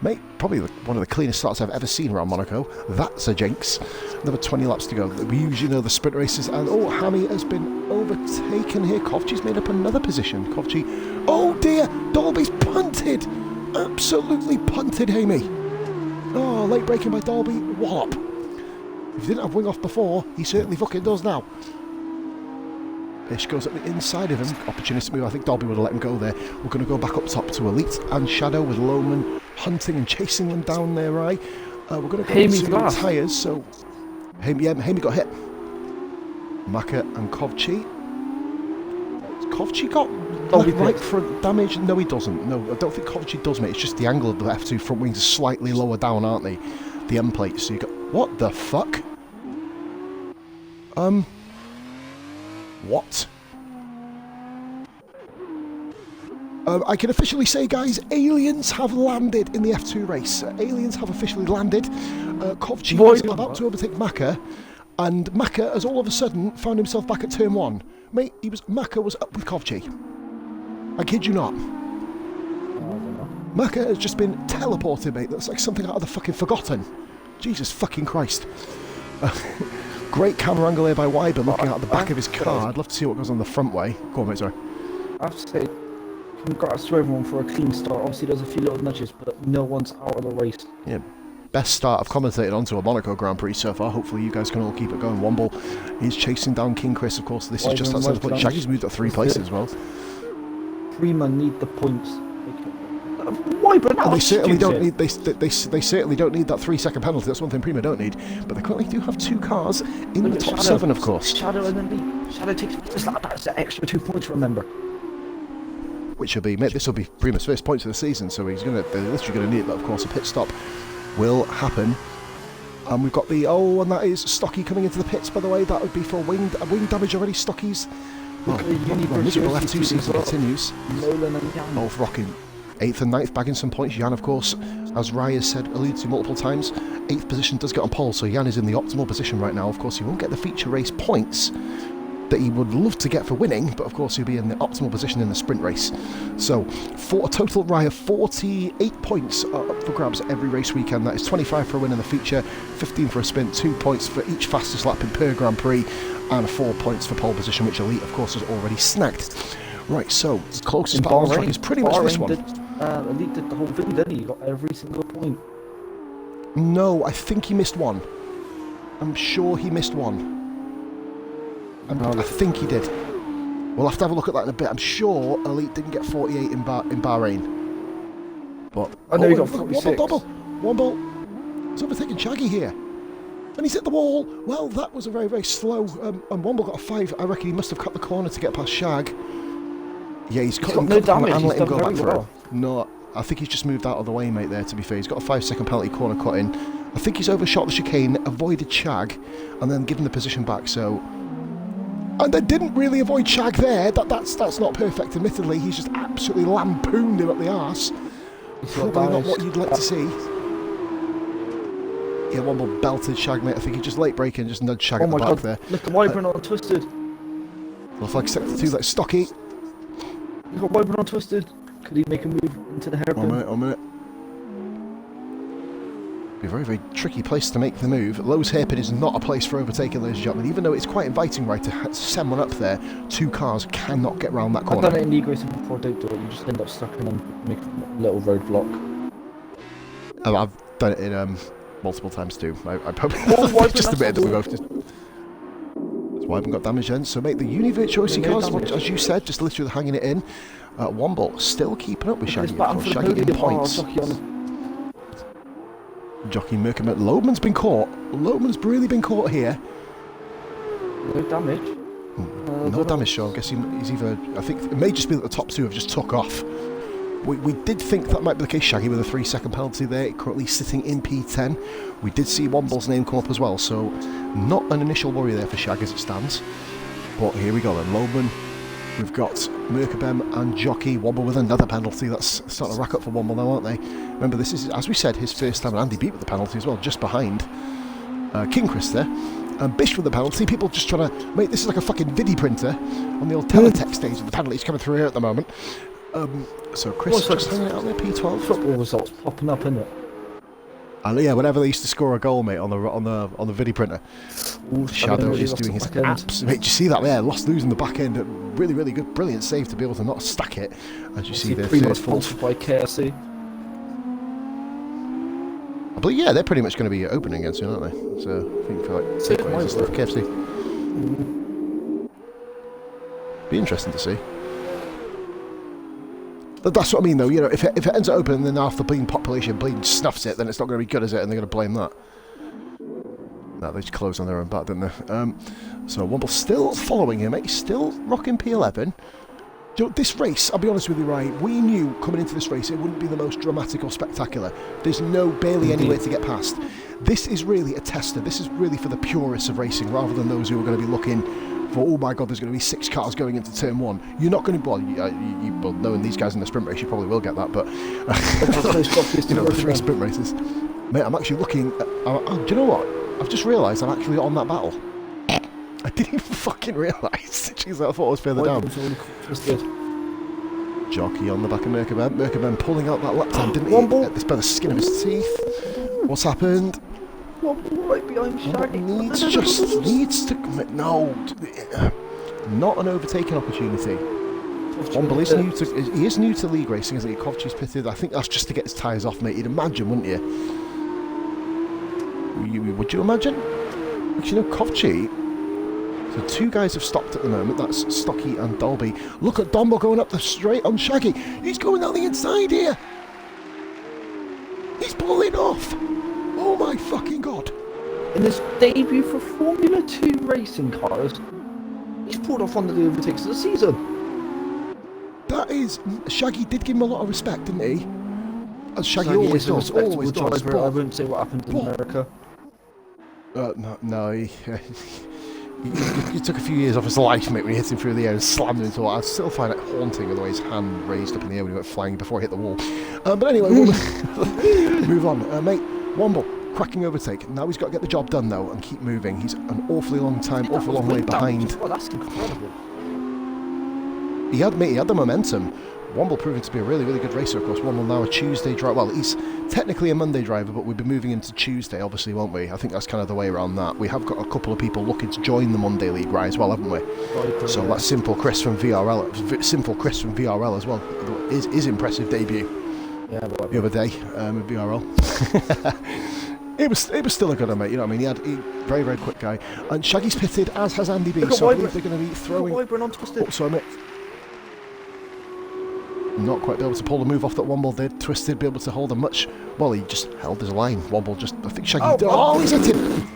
Mate, probably one of the cleanest starts I've ever seen around Monaco. That's a jinx. Another 20 laps to go. We usually know the sprint races. And, Hammy has been overtaken here. Kovchi's made up another position. Kovchi, oh dear, Dolby's punted. Absolutely punted, Hammy. Oh, late braking by Dolby. Wallop. If he didn't have wing off before, he certainly fucking does now. Bish goes up the inside of him. Opportunistic move. I think Dolby would have let him go there. We're going to go back up top to Elite and Shadow with Loman hunting and chasing them down there, right? We're going to go Hamy's to the tyres. So, Hamy got hit. Maka and Kovchi. Kovchi got right front damage? No, he doesn't. No, I don't think Kovchi does, mate. It's just the angle of the F2 front wings is slightly lower down, aren't they? The end plates. So you got... What the fuck? What? I can officially say, guys, aliens have landed in the F2 race. Aliens have officially landed. Kovchi was about to overtake Maka, and Maka has all of a sudden found himself back at turn 1. Mate, Maka was up with Kovchi. I kid you not. Maka has just been teleported, mate. That's like something out of the fucking Forgotten. Jesus fucking Christ. Great camera angle here by Weiber looking out the back of his car. I'd love to see what goes on the front way. Go on, mate, sorry. I have to say, congrats to everyone for a clean start. Obviously, there's a few little nudges, but no one's out of the race. Yeah, best start I've commentated onto a Monaco Grand Prix so far. Hopefully you guys can all keep it going. Womble is chasing down King Chris, of course. This is just outside the point. Shaggy's moved up 3 places as well. Prima need the points. Why, but now they certainly don't need. They certainly don't need that 3-second penalty. That's one thing Prima don't need. But they currently do have 2 cars in the top 7, of course. Shadow and then lead. Shadow takes just like that's an extra 2 points. Remember. Which will be, mate. This will be Prima's first points of the season, so they're literally going to need it. But of course, a pit stop will happen. And we've got the and that is Stocky coming into the pits. By the way, that would be for wing damage already. Stocky's miserable F2 season continues. Both rocking 8th and 9th, bagging some points. Jan, of course, as Rai has said, alluded to multiple times, 8th position does get on pole, so Jan is in the optimal position right now. Of course, he won't get the feature race points that he would love to get for winning, but of course he'll be in the optimal position in the sprint race. So, for a total Rai of 48 points up for grabs every race weekend. That is 25 for a win in the feature, 15 for a sprint, 2 points for each fastest lap in per Grand Prix, and 4 points for pole position, which Elite, of course, has already snagged. Right, so the closest battle track is pretty much this one. Elite did the whole thing, didn't he? He got every single point. No, I think he missed one. I'm sure he missed one. I think he did. We'll have to have a look at that in a bit. I'm sure Elite didn't get 48 in Bahrain. But I know he got 46. Womble. He's overtaking Shaggy here. And he's hit the wall. Well, that was a very, very slow. And Womble got a 5. I reckon he must have cut the corner to get past Shag. Yeah, he's got no damage. And He's let him done go back very well. through. No, I think he's just moved out of the way, mate, there, to be fair. He's got a 5-second penalty corner cut in. I think he's overshot the chicane, avoided Shag, and then given the position back, so... And they didn't really avoid Shag there. That's not perfect, admittedly. He's just absolutely lampooned him up the arse. Probably not what you'd like to see. Yeah, Womble belted Shag, mate. I think he just late braking, just nudged Shag at the back there. Look, the Wyvern on twisted. Looks like sector 2, like Stocky. Look at Wyvern on twisted. Could he make a move into the hairpin? 1 minute. Be a very, very tricky place to make the move. Lowe's hairpin is not a place for overtaking, ladies and gentlemen. Even though it's quite inviting, right, to send one up there, 2 cars cannot get round that corner. I've done it in league racing before, don't do it. You just end up stuck in a little roadblock. I've done it in multiple times too. I probably just admitted that we both just... That's why I haven't got damage then. So, mate, the Uni-Virtuosi cars, as you said, just literally hanging it in. Womble still keeping up with Shaggy. Shaggy in points. Jockey Merkerman. Lodeman's been caught. Lodeman's really been caught here. No damage. No damage, so I guess he's either... I think it may just be that the top 2 have just took off. We did think that might be the case, Shaggy, with a 3-second penalty there, currently sitting in P10. We did see Womble's name come up as well, so not an initial worry there for Shag as it stands. But here we go then. Lodeman, we've got Merkabem and Jockey. Womble with another penalty. That's starting to rack up for Womble now, aren't they? Remember, this is, as we said, his first time, and Andy beat with the penalty as well, just behind King Chris there. And Bish with the penalty. People just trying to... Mate, this is like a fucking vidi printer on the old teletext stage of the penalties coming through here at the moment. So Chris just hanging out there, P12. Football results popping up, isn't it? And yeah, whenever they used to score a goal, mate, on the vidi printer, Shadow is doing his absolute. Mate, do you see that there? Losing the back end. Really, really good, brilliant save to be able to not stack it. As you see there, third, fourth. By KSC. I believe, yeah, they're pretty much going to be opening again soon, aren't they? So I think for like takeaways and stuff, KFC. Be interesting to see. That's what I mean, though. You know, if it ends up open and then half the bleeding population snuffs it, then it's not going to be good, is it? And they're going to blame that. No, they just closed on their own back, didn't they? So Womble still following him, mate. He's still rocking P11. You know, this race, I'll be honest with you, right? We knew coming into this race it wouldn't be the most dramatic or spectacular. There's barely anywhere to get past. This is really a tester. This is really for the purists of racing, rather than those who are going to be looking for, oh my god, there's going to be 6 cars going into turn 1. You're not going to, well, knowing these guys in the sprint race, you probably will get that, but you know, the 3 sprint races. Mate, I'm actually looking at, do you know what? I've just realised I'm actually on that battle. I didn't even fucking realise. Jeez, I thought I was further down. Jockey on the back of Merkabem. Merkabem pulling out that lap time, didn't he? This by the skin of his teeth. What's happened? Right behind Shaggy. Needs to no, not an overtaking opportunity. Womble is new to league racing, isn't he? Kovchi's pitted. I think that's just to get his tyres off, mate. You'd imagine, wouldn't you? Would you imagine? Actually, no, Kovchi. So 2 guys have stopped at the moment. That's Stocky and Dolby. Look at Dombo going up the straight on Shaggy. He's going down the inside here. He's pulling off. Oh my fucking god. In his debut for Formula 2 racing cars, he's pulled off one of the overtakes of the season. That is... Shaggy did give him a lot of respect, didn't he? As Shaggy always does. Always does. I wouldn't say what happened in America. No, he took a few years off his life, mate, when he hit him through the air and slammed him into it. I still find it haunting the way his hand raised up in the air when he went flying before he hit the wall. But anyway, we'll move on. Mate, Womble, cracking overtake. Now he's got to get the job done, though, and keep moving. He's an awfully long way behind. Well, that's incredible. He had the momentum. Womble proving to be a really, really good racer, of course. Womble now a Tuesday driver. Well, he's technically a Monday driver, but we'll be moving him to Tuesday, obviously, won't we? I think that's kind of the way around that. We have got a couple of people looking to join the Monday League ride as well, haven't we? So that's Simple Chris from VRL as well. His impressive debut the other day in VRL. It was still a good one, mate. You know what I mean? He very, very quick guy. And Shaggy's pitted, as has Andy B. So I believe they're going to be throwing... sorry, mate. Not quite be able to pull the move off that Womble did. Twisted, be able to hold a much... Well, he just held his line. Womble just... I think Shaggy... he's hit him!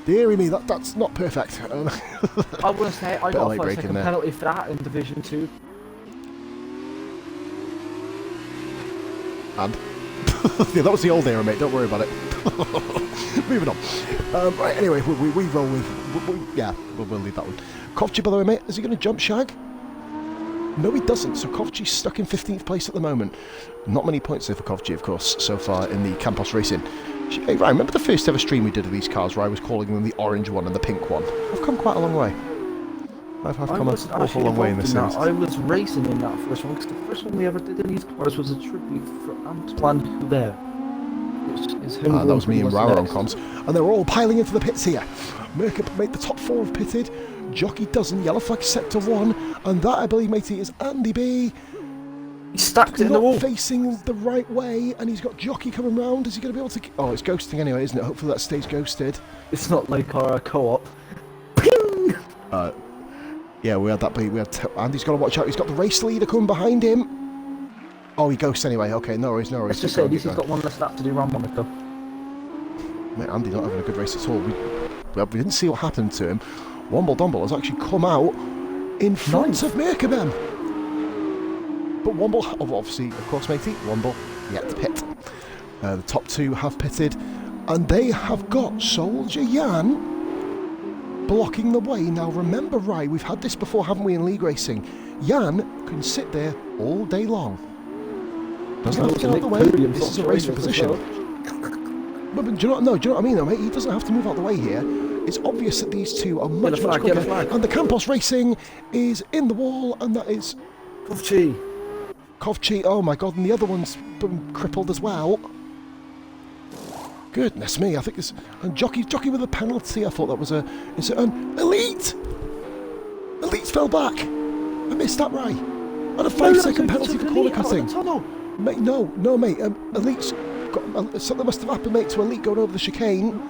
Deary me, that's not perfect. I want to say I Bit of got late a 5 braking second there. penalty for that in Division 2. And yeah, that was the old era, mate. Don't worry about it. Moving on. Right, anyway, we roll with... we'll leave that one. Kovchi, by the way, mate, is he going to jump Shag? No, he doesn't. So Kovchi's stuck in 15th place at the moment. Not many points there for Kovchi, of course, so far in the Campos Racing. Hey, Ryan, remember the first ever stream we did of these cars where I was calling them the orange one and the pink one? I've come quite a long way. I've come an awful long way in this series. I was racing in that first one, because the first one we ever did in these cars was a tribute for Antoine Hubert. That was me and Rara on comms. And they're all piling into the pits here. Mercury, mate, the top 4 have pitted. Jockey doesn't. Yellow flag sector 1. And that, I believe, matey, is Andy B. He stacked it in the wall. Not facing the right way, and he's got Jockey coming round. Is he going to be able to... Oh, it's ghosting anyway, isn't it? Hopefully that stays ghosted. It's not like our co-op. Ping! Yeah, we had that. Andy's got to watch out. He's got the race leader coming behind him. Oh, he ghosts anyway. Okay, no worries, no worries. Let's just say at least he's got one less lap to do around Monaco. Mate, Andy's not having a good race at all. We didn't see what happened to him. Womble Domble has actually come out in front of Merkabem. But Womble, obviously, of course, matey, Womble yet to pit. The top 2 have pitted, and they have got Soldier Jan blocking the way. Now, remember, Rai, we've had this before, haven't we, in league racing? Jan can sit there all day long. Doesn't have to get out of the way. This is a race for position. But do you know what I mean, though, mate? He doesn't have to move out the way here. It's obvious that these two are much quicker. And the Campos Racing is in the wall, and that is... Kovchi, oh my god, and the other one's been crippled as well. Goodness me, I think it's... And Jockey with a penalty, I thought that was a... Is it an Elite? Elite fell back. I missed that, right. And a 5-second penalty for corner cutting. Mate, no, mate. Elite's got... something must have happened, mate, to Elite going over the chicane.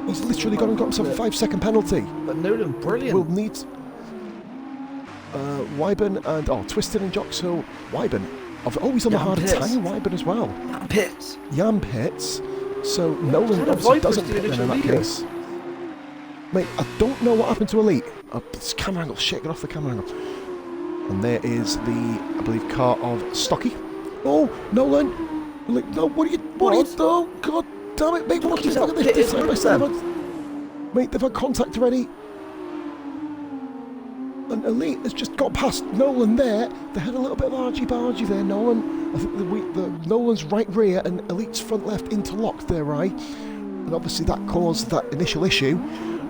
He's literally gone and got himself a 5-second penalty. But Nolan, brilliant. We'll need... Wyburn and... Oh, Twisted and Jock, so... Wyburn. Oh, he's on the harder tire, Wyburn as well. Yam Pits. So Nolan obviously doesn't pit then in that case. Mate, I don't know what happened to Elite. This camera angle, shit, get off the camera angle. And there is the, I believe, car of Stocky. Oh, Nolan! No, what are you doing? Oh, god damn it, mate, what is that? This side by side. Mate, they've had contact already. And Elite has just got past Nolan there. They had a little bit of argy-bargy there, Nolan. I think the Nolan's right rear and Elite's front left interlocked there, right? And obviously that caused that initial issue.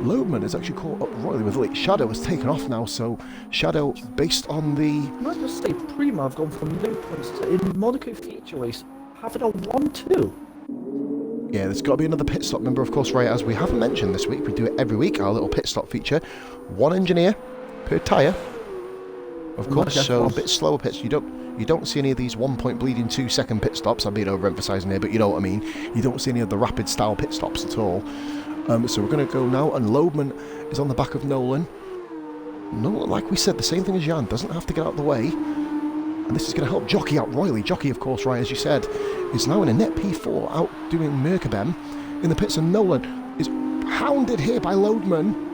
Lodeman has actually caught up royally with Elite. Shadow has taken off now, so Shadow, based on the... Can I just say, Prima have gone from no points to, in Monaco feature race, having a 1-2. Yeah, there's got to be another pit stop member, of course, right, as we haven't mentioned this week. We do it every week, our little pit stop feature. 1 engineer per tyre, of course, so a bit slower pits. You don't see any of these 1 point bleeding 2-second pit stops. I'm being overemphasising here, but you know what I mean. You don't see any of the rapid style pit stops at all. So we're going to go now, and Lodeman is on the back of Nolan. Nolan, like we said, the same thing as Jan, doesn't have to get out of the way. And this is going to help Jockey out royally. Jockey, of course, right, as you said, is now in a net P4, outdoing Merkabem in the pits, and Nolan is hounded here by Lodeman.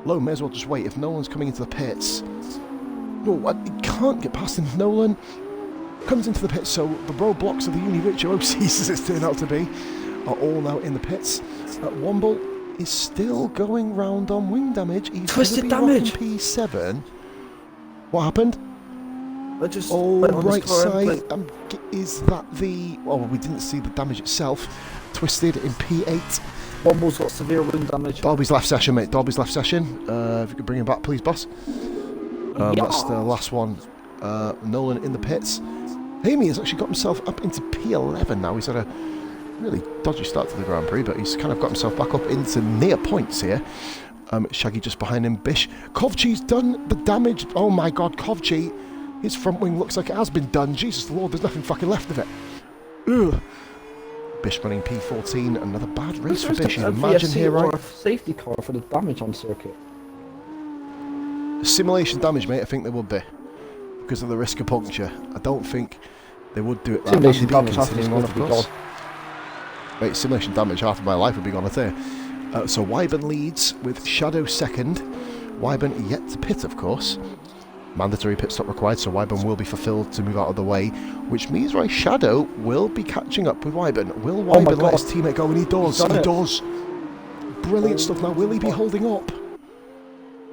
Lowe may as well just wait if Nolan's coming into the pits. No, he can't get past him. Nolan comes into the pits, so the roadblocks of the Uni Virtuosis, as it's turned out to be, are all now in the pits. Womble is still going round on wing damage. He's Twisted damage. P7. What happened? I just right side. Is that the... Oh, we didn't see the damage itself. Twisted in P8. Womble's got severe wing damage. Derby's left session, mate. Derby's left session. If you could bring him back, please, boss. That's the last one. Nolan in the pits. Amy has actually got himself up into P11 now. He's had a really dodgy start to the Grand Prix, but he's kind of got himself back up into near points here. Shaggy just behind him. Bish. Kovchi's done the damage. Oh my god, Kovchi. His front wing looks like it has been done. Jesus the Lord, there's nothing fucking left of it. Ugh. Bish running P14. Another bad race for Bish. Imagine here, right? Or a safety car for the damage on circuit. Simulation damage, mate, I think there would be. Because of the risk of puncture. I don't think they would do it. Simulation damage, half of it's going to be gone. Mate, simulation damage, half of my life would be gone, I tell you. So Wyburn leads with Shadow second. Wyburn yet to pit, of course. Mandatory pit stop required, so Wyburn will be fulfilled to move out of the way, which means Shadow will be catching up with Wyburn. Will Wyburn let his teammate go? And he does. He does. Brilliant stuff. Now, will he be holding up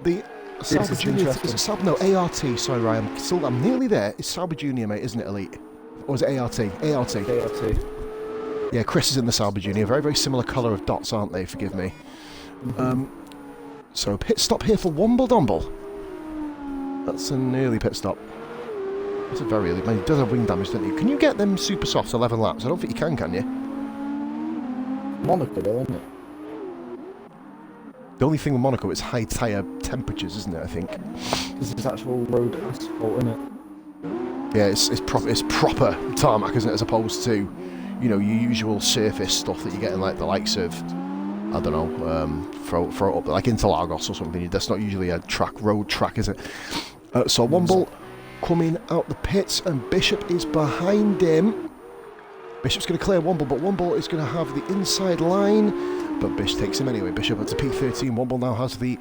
the Sauber Junior? Is it Sauber? No, ART. Sorry, Ryan. I'm nearly there. It's Sauber Junior, mate, isn't it, Elite? Or is it ART? ART. ART. Yeah, Chris is in the Sauber Junior. Very, very similar colour of dots, aren't they? Forgive me. So pit stop here for Womble Domble. That's an early pit stop. That's a very early. Man, he does have wing damage, doesn't he? Can you get them super soft 11 laps? I don't think you can you? Monaco, though, isn't it? The only thing with Monaco is high tyre temperatures, isn't it? I think. This is actual road asphalt, isn't it? Yeah, it's proper tarmac, isn't it? As opposed to, you know, your usual surface stuff that you get in like the likes of, I don't know, throw it up like Interlagos or something. That's not usually a road track, is it? So Womble coming out the pits, and Bishop is behind him. Bishop's going to clear Womble, but Womble is going to have the inside line. But Bish takes him anyway. Bishop up to P13. Womble now has the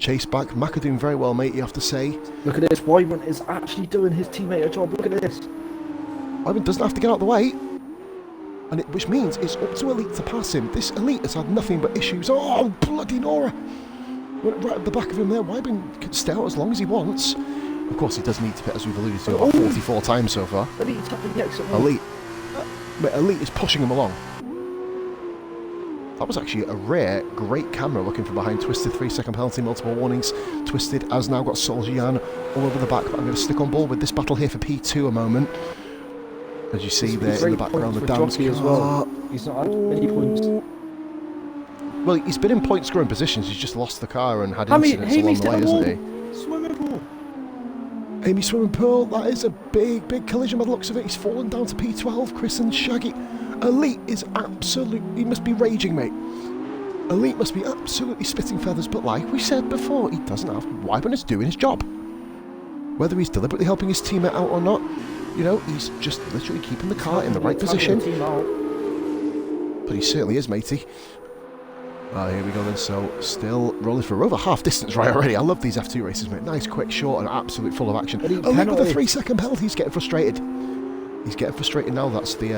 chase back. Mac are doing very well, mate, you have to say. Look at this. Wyburn is actually doing his teammate a job. Look at this. Wyburn doesn't have to get out of the way. Which means it's up to Elite to pass him. This Elite has had nothing but issues. Oh, bloody Nora! Went right at the back of him there. Wyburn can stay out as long as he wants. Of course, he does need to pit, as we've alluded to about 44 times so far. Elite's tapping the exit. Elite is pushing him along. That was actually a rare, great camera looking from behind. Twisted 3-second penalty, multiple warnings. Twisted has now got Soljian all over the back, but I'm going to stick on board with this battle here for P2 a moment. As you see there in the background, the dance as well. He's not had any points. Well, he's been in point scoring positions. He's just lost the car and had incidents along the way, hasn't he? Swimming pool. Amy swimming pool. That is a big, big collision by the looks of it. He's fallen down to P12. Chris and Shaggy. Elite is absolutely. He must be raging, mate. Elite must be absolutely spitting feathers. But like we said before, he doesn't have. Wyburn is doing his job. Whether he's deliberately helping his teammate out or not. You know, he's just literally keeping the car in the right position. But he certainly is, matey. Here we go then. So, still rolling for over half distance right already. I love these F2 races, mate. Nice, quick, short, and absolute full of action. Elite with a 3-second penalty. He's getting frustrated. He's getting frustrated now. That's the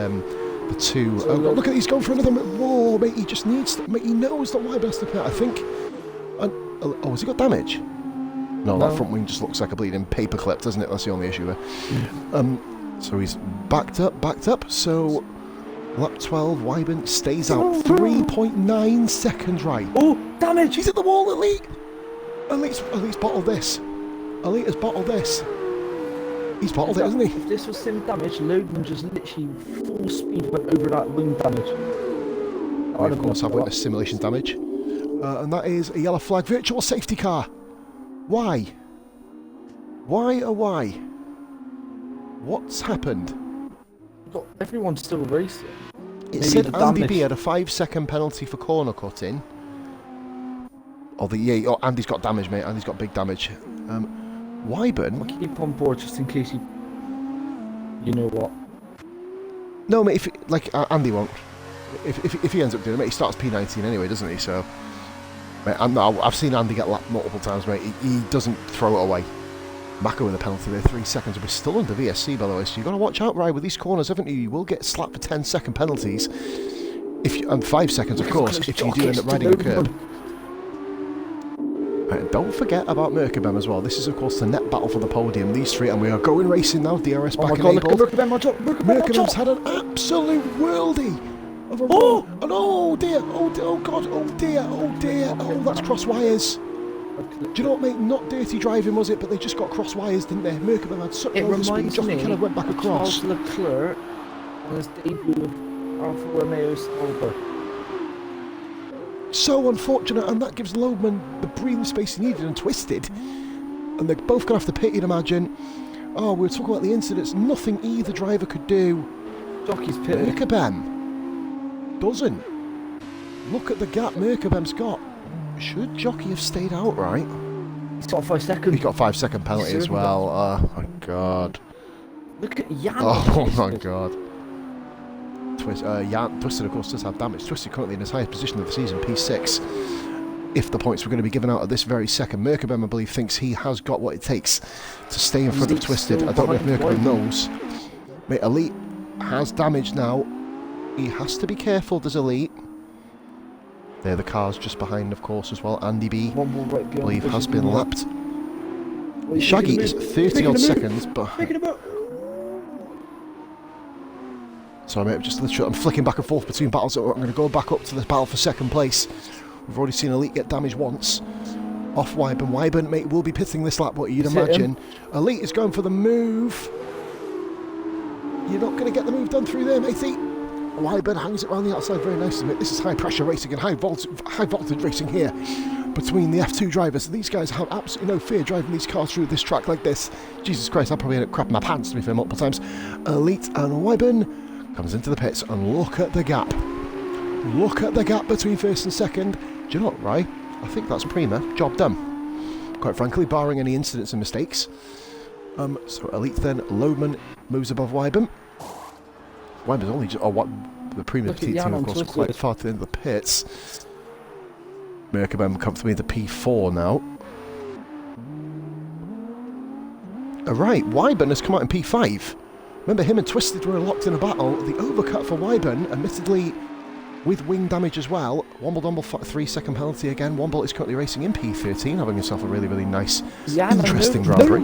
two. Oh, look at it. He's going for another. Whoa, mate. He just needs to. Mate, he knows that Wyburn has to pit, I think. And, oh, has he got damage? No, that front wing just looks like a bleeding paperclip, doesn't it? That's the only issue there. So he's backed up. So lap 12, Wyburn stays out 3.9 seconds right. Oh, damage! He's at the wall, Elite! Elite's bottled this. Elite has bottled this. He's bottled it, hasn't he? If this was sim damage, Logan just literally full speed went over that wing damage. We of course have witnessed simulation damage. And that is a yellow flag virtual safety car. Why? Why oh why? What's happened? Everyone's still racing. It said Andy B had a 5-second penalty for corner cutting. Andy's got damage, mate. Andy's got big damage. Wyburn. I'll keep on board just in case you know what. No, mate. Andy won't. If he ends up doing it, mate, he starts P19 anyway, doesn't he? So, mate, I've seen Andy get lapped multiple times, mate. He doesn't throw it away. Mako with a penalty there, 3 seconds. We're still under VSC, by the way, so you've got to watch out, Ryan, with these corners, haven't you? You will get slapped for 10-second penalties. And 5 seconds, of course, if you do end up riding a curb. And don't forget about Merkebem as well. This is, of course, the net battle for the podium. These three, and we are going racing now. DRS back enabled. Merkebem's had an absolute worldie of a run. And oh dear, oh god, oh dear, oh that's cross wires. Do you know what, mate? Not dirty driving, was it? But they just got cross wires, didn't they? Merkebem had such low speed, Jockey kind of went back across. Leclerc on his debut of Alfa Romeo Sauber. So unfortunate, and that gives Loebman the breathing space he needed, and Twisted. And they're both going to have to pit, you'd imagine. Oh, we were talking about the incidents. Nothing either driver could do. Jockey's pitting. Merkebem doesn't. Look at the gap Merkebem's got. Should Jockey have stayed out, right? He's got 5 seconds. He's got a 5-second penalty as well. Oh my god. Look at Jan. Oh my god. Twisted, of course, does have damage. Twisted currently in his highest position of the season, P6. If the points were going to be given out at this very second, Merkabem, I believe, thinks he has got what it takes to stay in front of Twisted. I don't know if Merkabem knows. Mate, Elite has damage now. He has to be careful, does Elite. There, the car's just behind, of course, as well. Andy B, I believe, has been lapped. Shaggy is 30-odd seconds behind. Sorry, mate, I'm flicking back and forth between battles. So I'm going to go back up to the battle for second place. We've already seen Elite get damaged once. Off Wyburn. Wyburn, mate, will be pitting this lap, but you'd imagine. Elite is going for the move. You're not going to get the move done through there, matey. Wyburn hangs it around the outside very nicely, mate. This is high pressure racing and high voltage racing here between the F2 drivers. These guys have absolutely no fear driving these cars through this track like this. Jesus Christ, I'll probably end up crapping my pants, to be fair, multiple times. Elite and Wyburn comes into the pits, and look at the gap. Look at the gap between first and second. Do you know what, Rye? I think that's prima. Job done. Quite frankly, barring any incidents and mistakes. So Elite then, Loman moves above Wyburn. Wyburn's only just... the prima petite team, of course, quite far to the end of the pits. Merkabem comfortably into P4 now. Right, Wyburn has come out in P5. Remember, him and Twisted were locked in a battle. The overcut for Wyburn, admittedly with wing damage as well. Womble 3-second penalty again. Womble is currently racing in P13, having himself a really, really nice, interesting Grand Prix.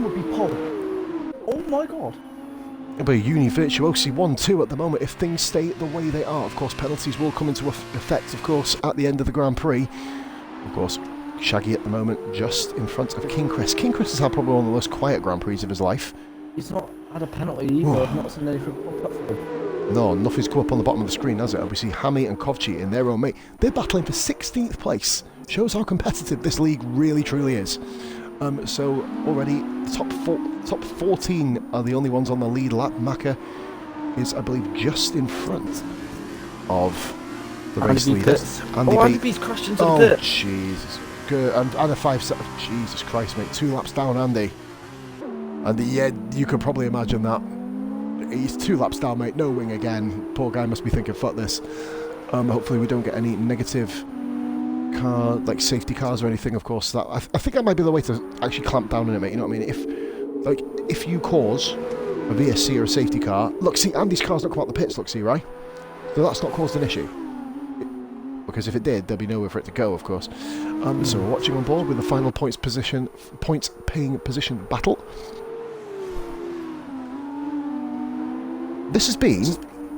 Oh my god. It'll be a Uni Virtuosi 1-2 at the moment if things stay the way they are. Of course, penalties will come into effect, of course, at the end of the Grand Prix. Of course, Shaggy at the moment just in front of King Chris. King Chris has had probably one of the most quiet Grand Prix of his life. He's not had a penalty either. I've not seen anything pop up for him. No, nothing's come up on the bottom of the screen, has it? We see Hammy and Kovchi in their own mate. They're battling for 16th place. Shows how competitive this league really, truly is. So already the top 14 are the only ones on the lead lap. Maka is, I believe, just in front of the race leader. Andy B's crashed into the pit. Oh, Jesus. Good. And a 5-set. Jesus Christ, mate. 2 laps down, Andy. And yeah, you could probably imagine that. He's 2 laps down, mate. No wing again. Poor guy must be thinking, fuck this. Hopefully we don't get any negative car, like safety cars or anything, of course. That I think that might be the way to actually clamp down on it, mate. You know what I mean? If you cause a VSC or a safety car, look, see, Andy's car's not come out the pits, look, see, right? So that's not caused an issue. Because if it did, there'd be nowhere for it to go, of course. So we're watching on board with the final points paying position battle. This has been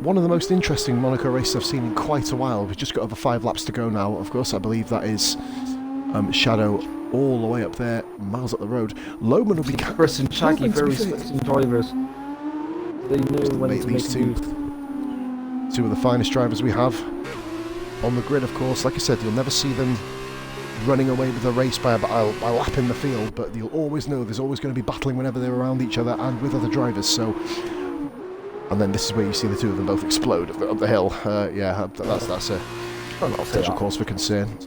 one of the most interesting Monaco races I've seen in quite a while. We've just got over 5 laps to go now. Of course, I believe that is Shadow all the way up there, miles up the road. Loman will be... Chris and Shaggy, very respecting drivers. They knew when to make a move. 2 of the finest drivers we have on the grid, of course. Like I said, you'll never see them running away with the race by lapping the field, but you'll always know there's always going to be battling whenever they're around each other and with other drivers. So... And then this is where you see the 2 of them both explode up the hill. Yeah, that's a potential cause for concern.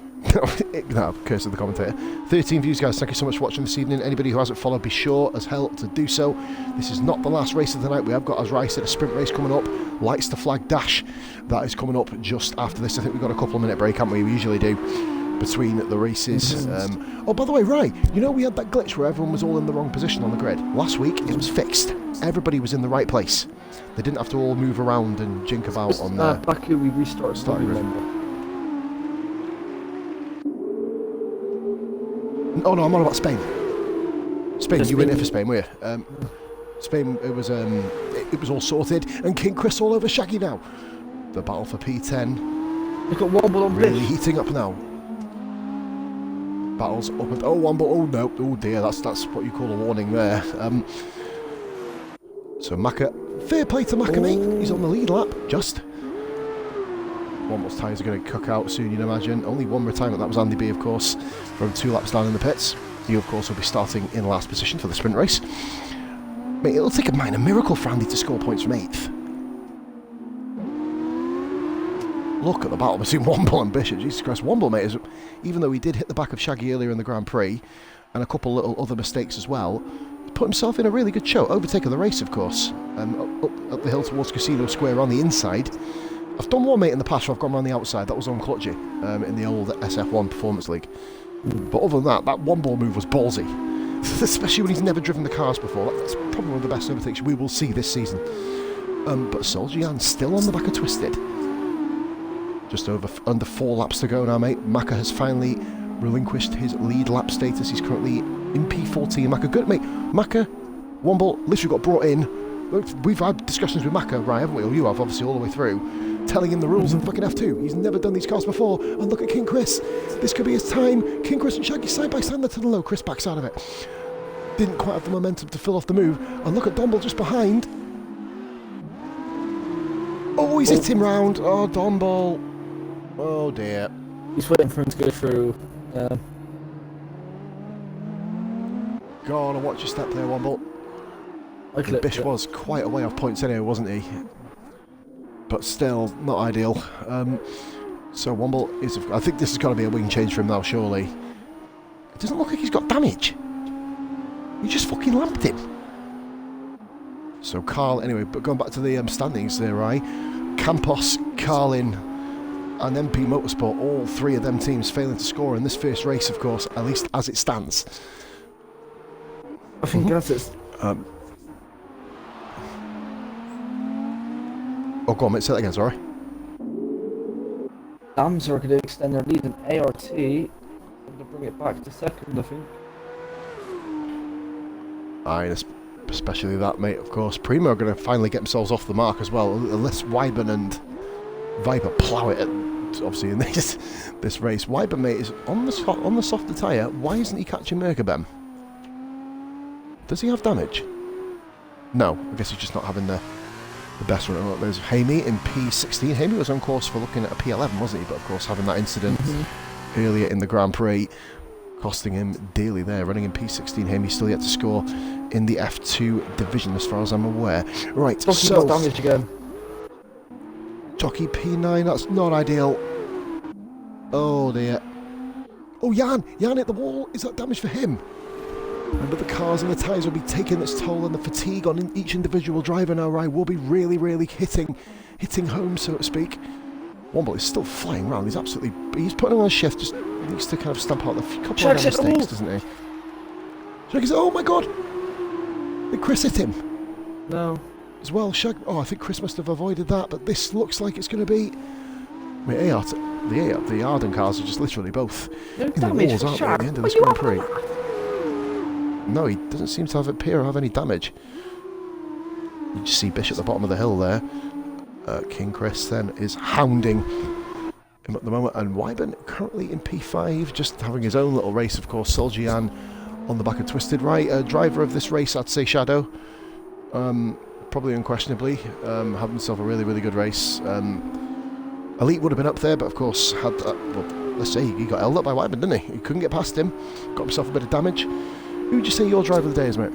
No, curse of the commentator. 13 views, guys. Thank you so much for watching this evening. Anybody who hasn't followed, be sure as hell to do so. This is not the last race of the night. We have got, as Rai said, a sprint race coming up. Lights to Flag Dash. That is coming up just after this. I think we've got a couple of minute break, haven't we? We usually do between the races. Oh, by the way, Rai, you know we had that glitch where everyone was all in the wrong position on the grid. Last week, it was fixed. Everybody was in the right place. They didn't have to all move around and jink about on there. Baku, we restarted. Oh no, I'm on about Spain. Spain, you went in for Spain, were you? Spain, it was all sorted, and King Chris all over Shaggy now. The battle for P10. You've got Womble on really heating up now. Battles up and Womble. Oh no, oh dear, that's what you call a warning there. So Maka, fair play to Maka, mate. He's on the lead lap, just. Womble's tyres are going to cook out soon, you'd imagine. Only one retirement, that was Andy B, of course, from 2 laps down in the pits. He, of course, will be starting in last position for the sprint race. Mate, it'll take a minor miracle for Andy to score points from 8th. Look at the battle between Womble and Bishop. Jesus Christ, Womble, mate, even though he did hit the back of Shaggy earlier in the Grand Prix, and a couple little other mistakes as well, put himself in a really good show. Overtaking the race, of course, up the hill towards Casino Square on the inside. I've done one, mate, in the past where I've gone around the outside. That was on Clutchy in the old SF1 Performance League. But other than that, that one ball move was ballsy. Especially when he's never driven the cars before. That's probably one of the best overtakes we will see this season. But Soljian still on the back of Twisted. Just under 4 laps to go now, mate. Maka has finally relinquished his lead lap status. He's currently in P14. Maka, good, mate. Maka, Womble literally got brought in. We've had discussions with Maka, right, haven't we? Or you have, obviously, all the way through, telling him the rules of fucking F2. He's never done these cars before. And look at King Chris. This could be his time. King Chris and Shaggy side by side, to the low. Chris backs out of it. Didn't quite have the momentum to fill off the move. And look at Domble just behind. Oh, he's hit him round. Oh, Domble. Oh, dear. He's waiting for him to go through. God, I watch your step there, Womble. Bish was quite a way off points anyway, wasn't he? But still, not ideal. So Womble is... I think this has got to be a wing change for him now, surely. It doesn't look like he's got damage. He just fucking lamped him. So Carl, anyway, but going back to the standings there, right? Campos, Carlin, and MP Motorsport, all 3 of them teams failing to score in this first race, of course, at least as it stands. I think that's it. Oh, go on, mate, say that again, sorry. Dams are going to extend their lead in ART and to bring it back to second, I think. Aye, especially that, mate, of course. Primo are going to finally get themselves off the mark as well, unless Wyburn and Viper plough it, obviously, in this race. Wyburn, mate, is on the softer tyre. Why isn't he catching Merkabem? Does he have damage? No, I guess he's just not having the best one. There's Hamey in P16. Hamey was on course for looking at a P11, wasn't he? But of course, having that incident earlier in the Grand Prix, costing him dearly there. Running in P16, Hamey still yet to score in the F2 division, as far as I'm aware. Right, so got damage again. Jockey P9, that's not ideal. Oh dear. Oh, Jan hit the wall. Is that damage for him? Remember, the cars and the tyres will be taking its toll, and the fatigue on each individual driver now, right, will be really, really hitting home, so to speak. Womble is still flying around. He's putting on a shift, just needs to kind of stamp out the couple of mistakes, doesn't he? Shag says, oh my god! Did Chris hit him? No. As well, Shag. Oh, I think Chris must have avoided that, but this looks like it's going to be... I mean, the Arden cars are just literally both in the walls, aren't they, at the end of this Grand Prix? No, he doesn't seem to appear to have any damage. You just see Bish at the bottom of the hill there. King Chris then is hounding him at the moment, and Wyburn currently in P5, just having his own little race, of course. Soljian on the back of Twisted, right? Driver of this race, I'd say Shadow. Probably unquestionably, having himself a really, really good race. Elite would have been up there, but of course had, well, let's say he got held up by Wyburn, didn't he? He couldn't get past him, got himself a bit of damage. Who would you say your driver of the day is, mate?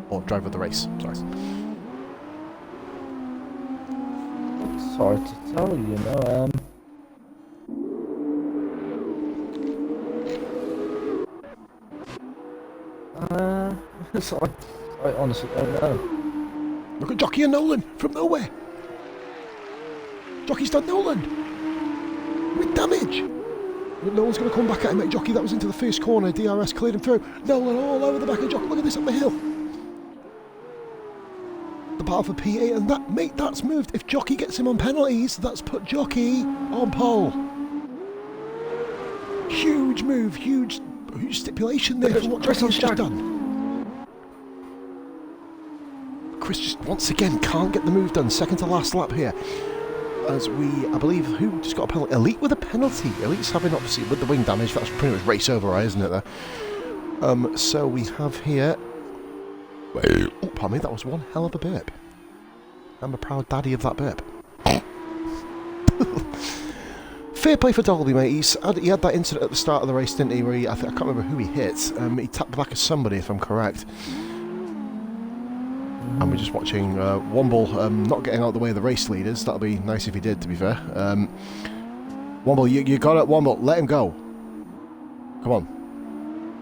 Or driver of the race, sorry. It's hard to tell, you know. I honestly don't know. Look at Jockey and Nolan from nowhere. Jockey's done Nolan with damage. But Nolan's going to come back at him, mate. Jockey, that was into the first corner. DRS cleared him through. Nolan all over the back of Jockey. Look at this up the hill. The battle for P8, and that, mate, that's moved. If Jockey gets him on penalties, that's put Jockey on pole. Huge move, huge stipulation there for what Jockey's just done. Chris just once again can't get the move done. Second to last lap here. As I believe, who just got a penalty? Elite with a penalty. Elite's having, obviously, with the wing damage, that's pretty much race over, right, isn't it, there? So we have here... Oh, pardon me, that was one hell of a burp. I'm a proud daddy of that burp. Fair play for Dolby, mate. He had that incident at the start of the race, didn't he, where I can't remember who he hit. He tapped the back of somebody, if I'm correct. And we're just watching Womble not getting out of the way of the race leaders. That'll be nice if he did, to be fair. Womble, you got it, Womble. Let him go. Come on.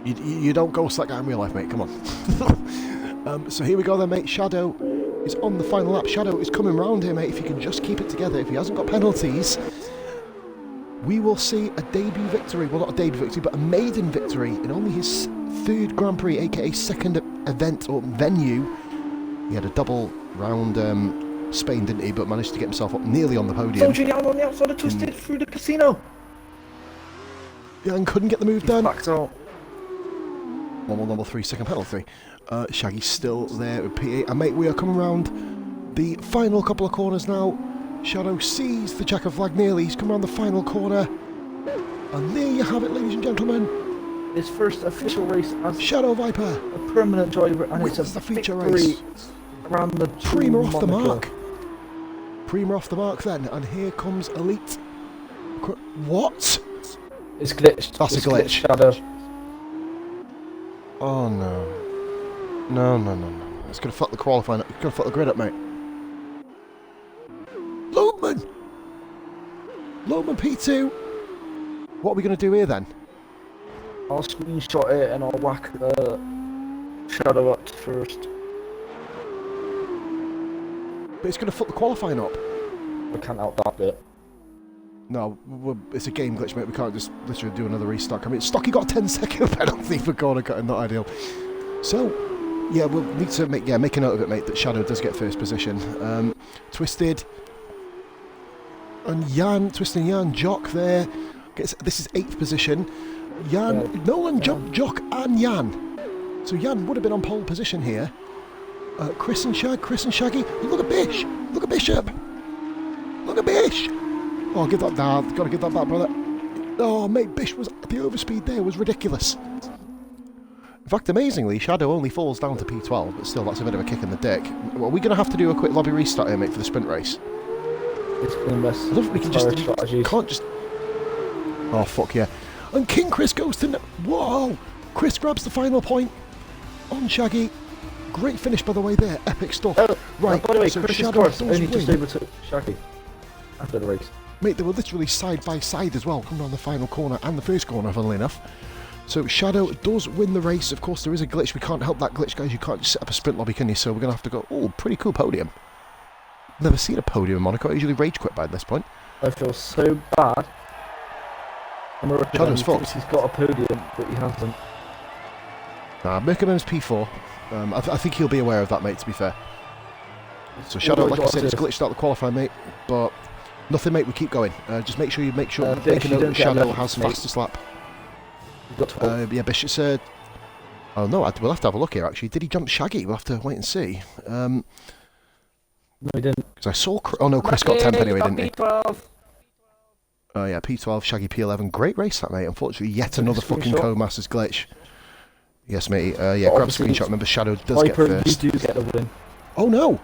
You don't ghost that guy in real life, mate. Come on. So here we go then, mate. Shadow is on the final lap. Shadow is coming round here, mate. If you can just keep it together, if he hasn't got penalties, we will see a debut victory. Well, not a debut victory, but a maiden victory in only his third Grand Prix, aka second event or venue. He had a double round Spain, didn't he? But managed to get himself up nearly on the podium. Jan on the outside of Twisted through the casino. Jan couldn't get the move done. Backed out. Normal 3-second penalty. Shaggy's still there with P8. And mate, we are coming round the final couple of corners now. Shadow sees the checker flag nearly. He's come around the final corner. And there you have it, ladies and gentlemen. His first official race as Shadow Viper. a permanent driver, and it's a feature victory race. around the Prima off the Monaco. mark. Prima off the mark then. And here comes Elite. What? It's glitched. That's It's a glitch. Shadow. Oh no. No. It's going to fuck the qualifying up. It's going to fuck the grid up, mate. Loman P2. What are we going to do here then? I'll screenshot it and I'll whack Shadow up first. But it's going to fuck the qualifying up. I can't help that bit. No, it's a game glitch, mate. We can't just literally do another restock. I mean, Stocky got a 10-second penalty for corner cutting. Not ideal. So, yeah, we'll need to make a note of it, mate, that Shadow does get first position. Twisted and Jan, Twisted and Jan, Jock there. This is 8th position. Jan, Nolan, Jock and Jan. So Jan would have been on pole position here. Chris and Shaggy. Look at Bish. Look at Bishop. Look at Bish. Oh, give that down. Got to give that back, brother. Oh, mate, Bish was... The overspeed there was ridiculous. In fact, amazingly, Shadow only falls down to P12, but still, that's a bit of a kick in the dick. Are we going to have to do a quick lobby restart here, mate, for the sprint race? It's going to mess. I love we can just... Can't just... Oh, fuck yeah. And King Chris goes to... Whoa! Chris grabs the final point on Shaggy. Great finish, by the way, there. Epic stuff. Oh, right, by the way, so Chris's Shadow cars does only just win. overtook Shaggy after the race. Mate, they were literally side by side as well, coming around the final corner and the first corner, funnily enough. So Shadow does win the race. Of course, there is a glitch. We can't help that glitch, guys. You can't just set up a sprint lobby, can you? So we're going to have to go... Oh, pretty cool podium. Never seen a podium in Monaco. I usually rage quit by this point. I feel so bad. Shadow's he thinks he's got a podium, but he hasn't. Nah, Merkerman's P4. I think he'll be aware of that, mate, to be fair. So Shadow, like I said, it's glitched out the qualifying, mate. But nothing, mate. We keep going. Just make sure make a note that Shadow has fastest lap. Yeah, Bishop's... Oh no, we'll have to have a look here, actually. Did he jump Shaggy? We'll have to wait and see. No, he didn't. Because I saw... Oh no, Chris got 10th anyway, didn't he? P12. Oh yeah, P12, Shaggy P11. Great race that, mate. Unfortunately, yet another fucking Codemasters glitch. Yes, mate. Yeah, grab a screenshot. Remember, Shadow does get first. You do get the win. Oh no!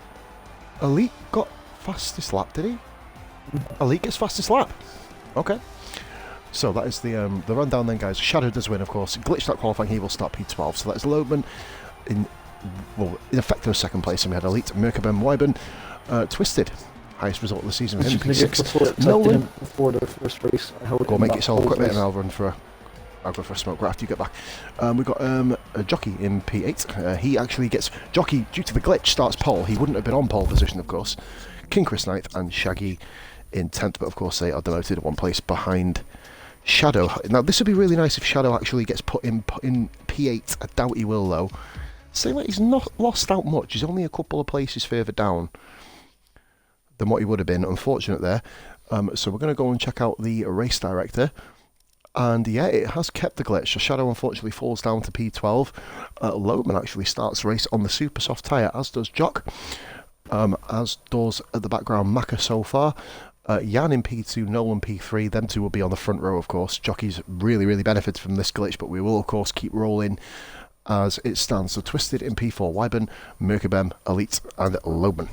Elite got fastest lap, did he? Elite gets fastest lap. Okay. So that is the rundown then, guys. Shadow does win, of course. Glitched out qualifying, he will start P12. So that is Loban in effective second place. And we had Elite, Merkabem, Wyburn, Twisted. Highest result of the season for him, P6. Nolan. Before the first race. Go make yourself a quick bit and I'll go for a smoke right after you get back. We've got a Jockey in P8. He actually gets... Jockey, due to the glitch, starts pole. He wouldn't have been on pole position, of course. King Chris 9th and Shaggy in 10th. But, of course, they are demoted one place behind Shadow. Now, this would be really nice if Shadow actually gets put in P8. I doubt he will, though. Saying that he's not lost out much. He's only a couple of places further down than what he would have been. Unfortunate there. So we're going to go and check out the race director. And yeah, it has kept the glitch. So Shadow unfortunately falls down to P12. Loman actually starts the race on the super soft tyre, as does Jock. As does at the background Maka so far. Jan in P2, Nolan P3. Them two will be on the front row, of course. Jockey's really benefited from this glitch, but we will, of course, keep rolling as it stands. So Twisted in P4, Wyburn, Merkabem, Elite, and Loman.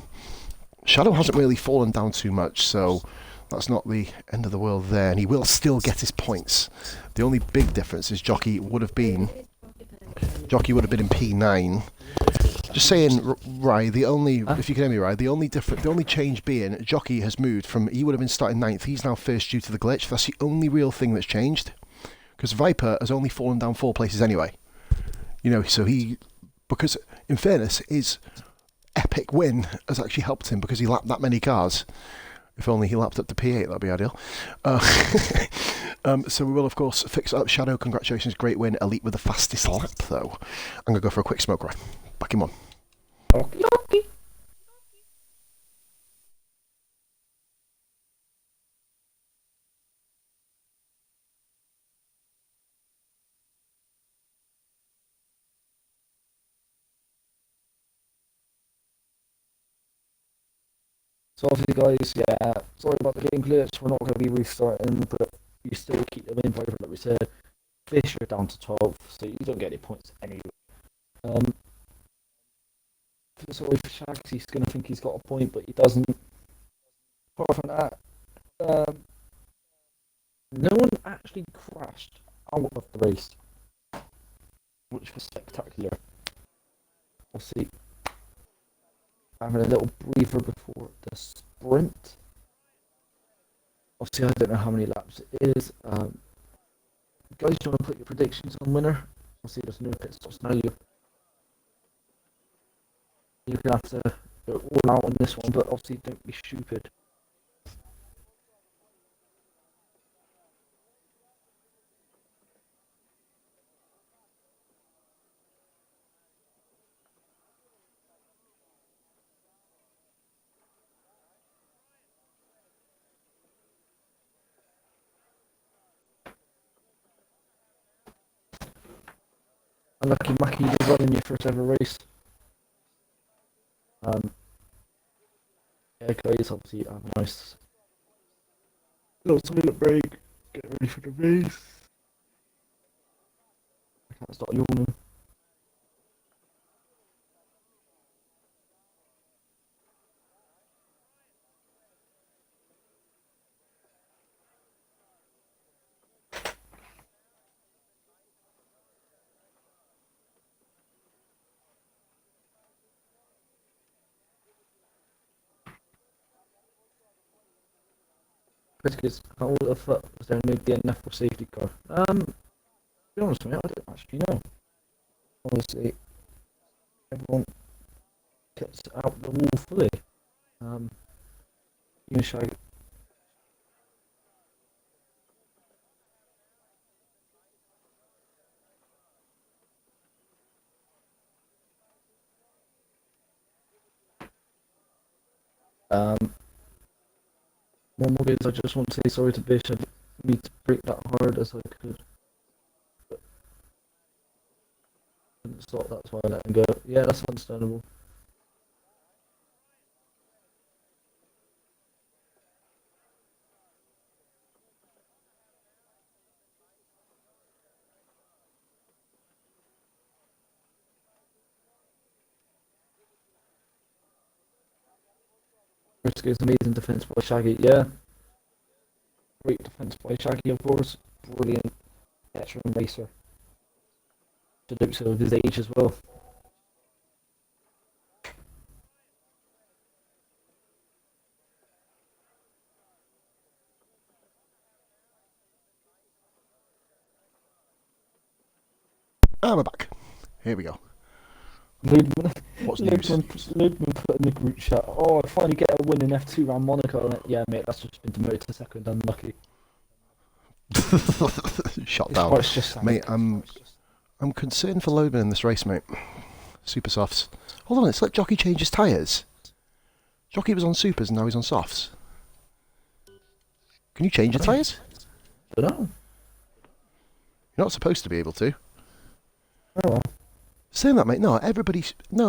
Shadow hasn't really fallen down too much, so that's not the end of the world there, and he will still get his points. The only big difference is Jockey would have been in P9. Just saying, Rye, if you can hear me, Rye, the only change being Jockey has moved from, he would have been starting 9th, he's now first due to the glitch. That's the only real thing that's changed. Because Viper has only fallen down 4 places anyway. You know, so because in fairness, his epic win has actually helped him because he lapped that many cars. If only he lapped up to P8, that'd be ideal. So we will, of course, fix it up. Shadow, congratulations, great win. Elite with the fastest lap, though. I'm going to go for a quick smoke ride. Back him on. Okay. So obviously guys, yeah, sorry about the game glitch, we're not going to be restarting, but you still keep them in like we said. Fisher down to 12, so you don't get any points anyway. Sorry for Shags, he's going to think he's got a point, but he doesn't. Apart from that, no one actually crashed out of the race, which was spectacular. We'll see. Having a little breather before the sprint. Obviously, I don't know how many laps it is. Guys, do you want to put your predictions on winner? Obviously, there's no pit stops now. You're going to have to go all out on this one, but obviously, don't be stupid. Unlucky Mackie, you're running your first ever race. Yeah, guys, obviously have a nice little toilet break, get ready for the race. I can't stop yawning. Because I would have thought was there maybe enough for safety car. To be honest with you, I don't actually know. Honestly, everyone gets out the wall fully. You show. One more is I just want to say sorry to Bishop. I need to break that hard as I could. But couldn't stop, that's why I let him go. Yeah, that's understandable. First goes amazing defense by Shaggy, yeah. Great defense by Shaggy, of course. Brilliant veteran racer. To do so of his age as well. And we're back. Here we go. What's Ludman put in the group chat, oh, I finally get a win in F2 around Monaco. Yeah, mate, that's just been demoted to second, unlucky. Shut down. Mate, I'm concerned for Logan in this race, mate. Super softs. Hold on, let's let Jockey change his tyres. Jockey was on supers and now he's on softs. Can you change your tyres? I don't know. You're not supposed to be able to. Oh well. Saying that, mate, no,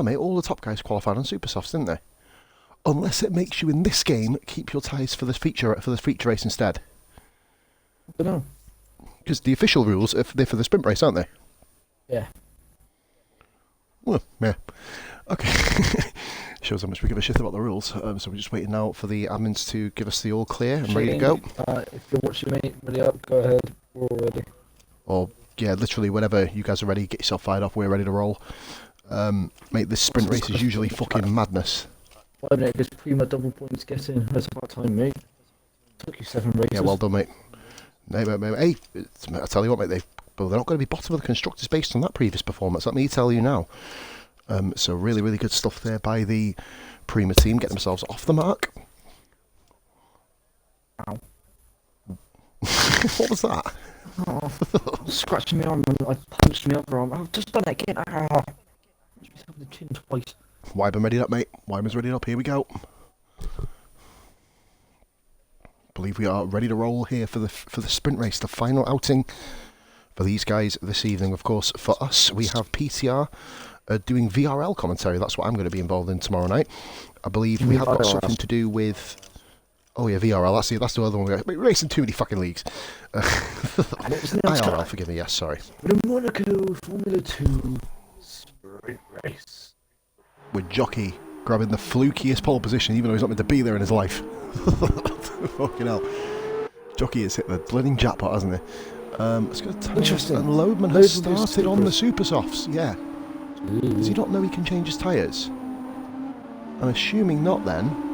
mate, all the top guys qualified on super softs, didn't they? Unless it makes you in this game keep your tyres for the feature race instead. I don't know. Because the official rules are they're for the sprint race, aren't they? Yeah. Well, yeah. Okay. Shows how much we give a shit about the rules. So we're just waiting now for the admins to give us the all clear and ready to go. If you're watching, mate, ready up, go ahead. We're all ready. Or yeah, literally whenever you guys are ready, get yourself fired off. We're ready to roll. Mate, this sprint race is usually fucking madness. 5 minutes because Prima double points get in. That's about time, mate. Took you 7 races. Yeah, well done, mate. Hey, I tell you what, mate, they're not going to be bottom of the constructors based on that previous performance. Let me tell you now. So really, really good stuff there by the Prima team, getting themselves off the mark. Ow. What was that? Oh, scratching my arm and I punched my other arm. I've just done it again. Ah. Punched myself in the chin twice. Wyman ready up, mate. Wyman's ready up. Here we go. Believe we are ready to roll here for the sprint race, the final outing for these guys this evening. Of course, for us, we have PTR doing VRL commentary. That's what I'm going to be involved in tomorrow night. I believe we have got something to do with... Oh yeah, VRL, that's the other one. We're racing too many fucking leagues. IRL, forgive me, yes, sorry. The Monaco Formula 2 sprint race. With Jockey grabbing the flukiest pole position, even though he's not meant to be there in his life. Fucking hell. Jockey has hit the bloody jackpot, hasn't he? Let's go to tyres. Interesting. And Loadman has started on the super softs, yeah. Does he not know he can change his tyres? I'm assuming not then.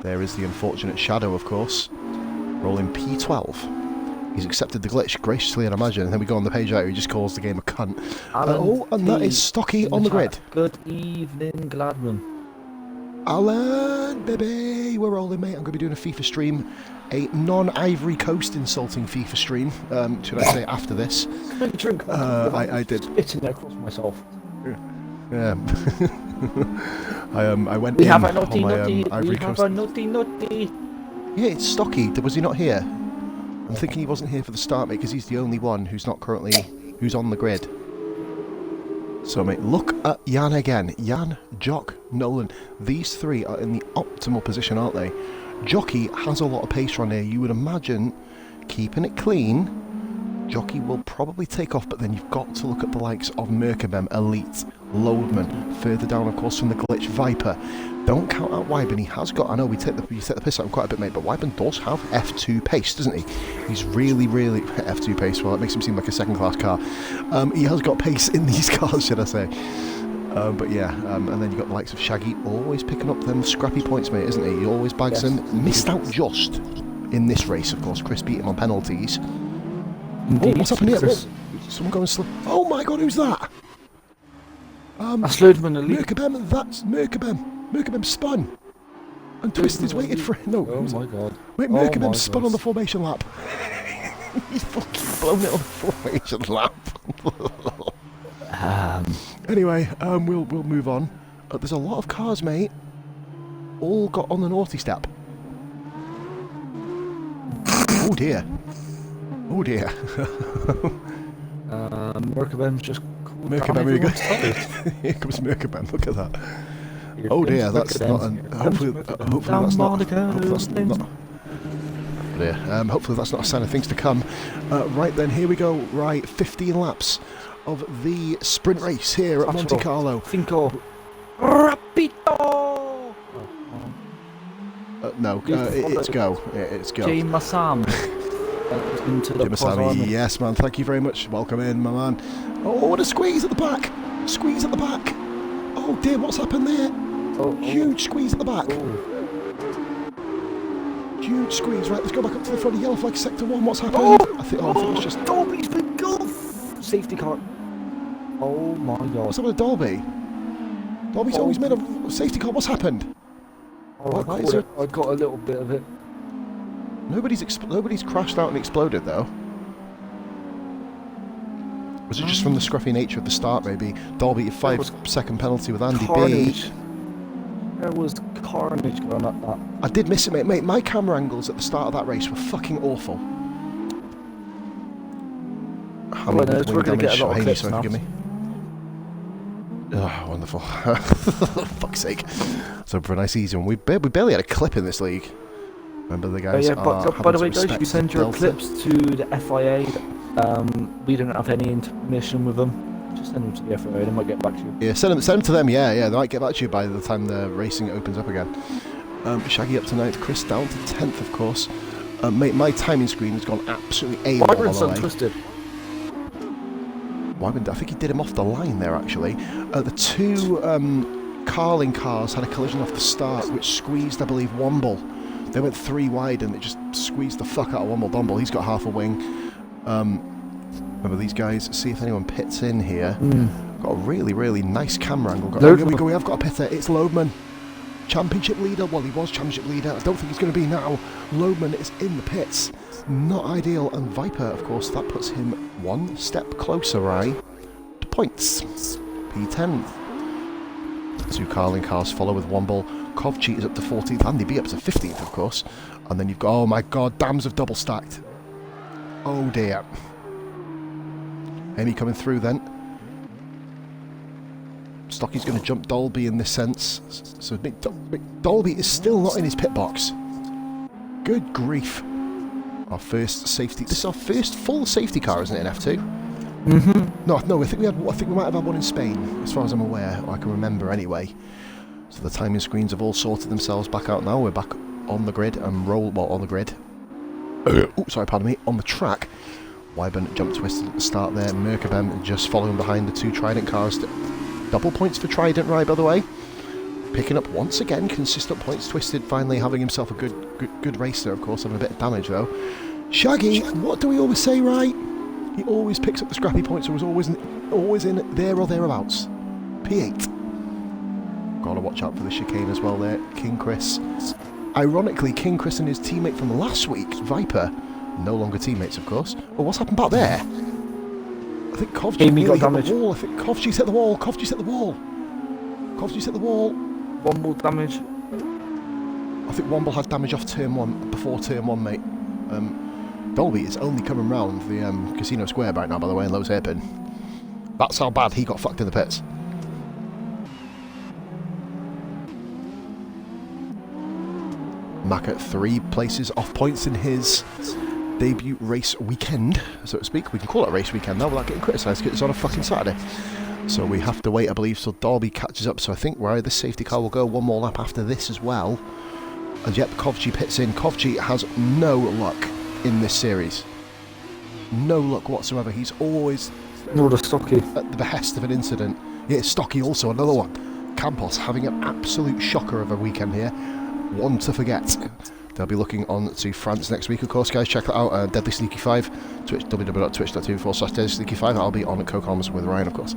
There is the unfortunate Shadow, of course. Rolling P12. He's accepted the glitch graciously, I'd imagine. And then we go on the page later, he just calls the game a cunt. And that is Stocky on the grid. Good evening, Gladman. Alan, baby, we're rolling, mate. I'm going to be doing a FIFA stream. A non-Ivory Coast insulting FIFA stream, should I say, after this. Drink. I did. Spitting there across myself. Yeah. I went We in have a on naughty, my naughty. Ivory We Coast. have a naughty, naughty. Yeah, it's Stocky. Was he not here? I'm thinking he wasn't here for the start, mate, because he's the only one who's not currently who's on the grid. So, mate, look at Jan again. Jan, Jock, Nolan. These three are in the optimal position, aren't they? Jockey has a lot of pace on here. You would imagine keeping it clean. Jockey will probably take off, but then you've got to look at the likes of Merkabem, Elite, Loadman, further down, of course, from the glitch Viper. Don't count out Wyben. He has got, I know you take the piss out of him quite a bit, mate, but Wyben does have F2 pace, doesn't he? He's really, really F2 pace. Well, that makes him seem like a second-class car. He has got pace in these cars, should I say? But yeah, and then you've got the likes of Shaggy, always picking up them scrappy points, mate, isn't he? He always bags them. Missed out just in this race, of course. Chris beat him on penalties. Indeed. Oh, what's happened here? Whoa. Someone going slow. Oh my god, who's that? That's Loadman Elite. Merkabem, that's Merkabem. Merkabem spun. And Twisted's waited for it. No. Oh my god. Wait, Merkabem spun on the formation lap. He's fucking blown it on the formation lap. Anyway, we'll move on. There's a lot of cars, mate. All got on the naughty step. Oh dear. Oh dear. Merkabem's just cool. Merkabem, here you go. Here comes Merkabem, look at that. Oh dear, that's not hopefully that's not dear. Hopefully that's not a sign of things to come. Right then, here we go. Right, 15 laps of the sprint race here at Monte Carlo. Cinco. Rapito! No, it's go. It's go. Jay Massam. Jim Masami, yes, man. Thank you very much. Welcome in, my man. Oh, what a squeeze at the back! Squeeze at the back! Oh dear, what's happened there? Huge squeeze at the back. Huge squeeze. Right, let's go back up to the front of yellow flag sector 1. What's happened? I think it's just Dolby's been golf. Safety car. Oh my god. What's up with Dolby? Dolby's always made a safety car. What's happened? I got a little bit of it. Nobody's crashed out and exploded though. Was it just from the scruffy nature of the start, maybe? Dolby, 5-second penalty with Andy carnage. B. There was carnage going at that. I did miss it, mate. My camera angles at the start of that race were fucking awful. We're going to get a lot of clips now. Forgive me. Oh, wonderful. Fuck's sake. So for a nice easy one. We barely had a clip in this league. Remember the guys? By the way, guys, you send your clips to the FIA. We don't have any intermission with them. Just send them to the FIA, they might get back to you. Yeah, send them to them, yeah, they might get back to you by the time the racing opens up again. Shaggy up to 9th, Chris down to 10th, of course. Mate, my timing screen has gone absolutely AWOL, by the way. Twisted. Wyman, I think he did him off the line there, actually. The two Carling cars had a collision off the start, which squeezed, I believe, Womble. They went 3 wide and it just squeezed the fuck out of Womble Domble. He's got half a wing. Remember these guys, see if anyone pits in here. Got a really, really nice camera angle. Here we go, we have got a pitter. It's Loadman. Championship leader. Well, he was championship leader. I don't think he's going to be now. Loadman is in the pits. Not ideal. And Viper, of course, that puts him one step closer, right, to points. P10. Two Carling cars follow with one ball. Kovchi is up to 14th. Andy B up to 15th, of course. And then you've got, oh my god, dams have double stacked. Oh dear. Amy coming through then. Stocky's going to jump Dolby in this sense. So Dolby is still not in his pit box. Good grief. Our first safety. This is our first full safety car, isn't it, in F2? Mm-hmm. No, I think we might have had one in Spain, as far as I'm aware, or I can remember anyway. So the timing screens have all sorted themselves back out now. We're back on the grid and on the grid. Sorry, pardon me. On the track. Wyburn jump twisted at the start there. Merkabem just following behind the two Trident cars. Double points for Trident, right, by the way. Picking up once again consistent points. Twisted finally having himself a good race there, of course, having a bit of damage though. Shaggy, what do we always say, right? He always picks up the scrappy points, or was always in there or thereabouts. P8. Gotta watch out for the chicane as well there. King Chris. Ironically, King Chris and his teammate from last week, Viper, no longer teammates, of course. Oh, what's happened back there? I think Kovchi got damage. The wall. I think Kovchi's hit the wall. Kovchi's hit the wall. Kovchi's hit the wall. Womble damage. I think Womble had damage off turn 1 before turn 1, mate. Dolby is only coming round the Casino Square right now, by the way, in Lowe's hairpin. That's how bad he got fucked in the pits. Mack at 3 places off points in his debut race weekend, so to speak. We can call it a race weekend now without getting criticised because it's on a fucking Saturday. So we have to wait, I believe, till Dolby catches up. So I think where this safety car will go one more lap after this as well. And yet Kovchi pits in. Kovchi has no luck in this series. No luck whatsoever. He's always Stocky at the behest of an incident. Yeah, Stocky also, another one. Campos having an absolute shocker of a weekend here. One to forget. They'll be looking on to France next week, of course, guys. Check that out. Deadly Sneaky 5, Twitch, www.twitch.tv/Deadly Sneaky 5. I'll be on at Co-Coms with Ryan, of course.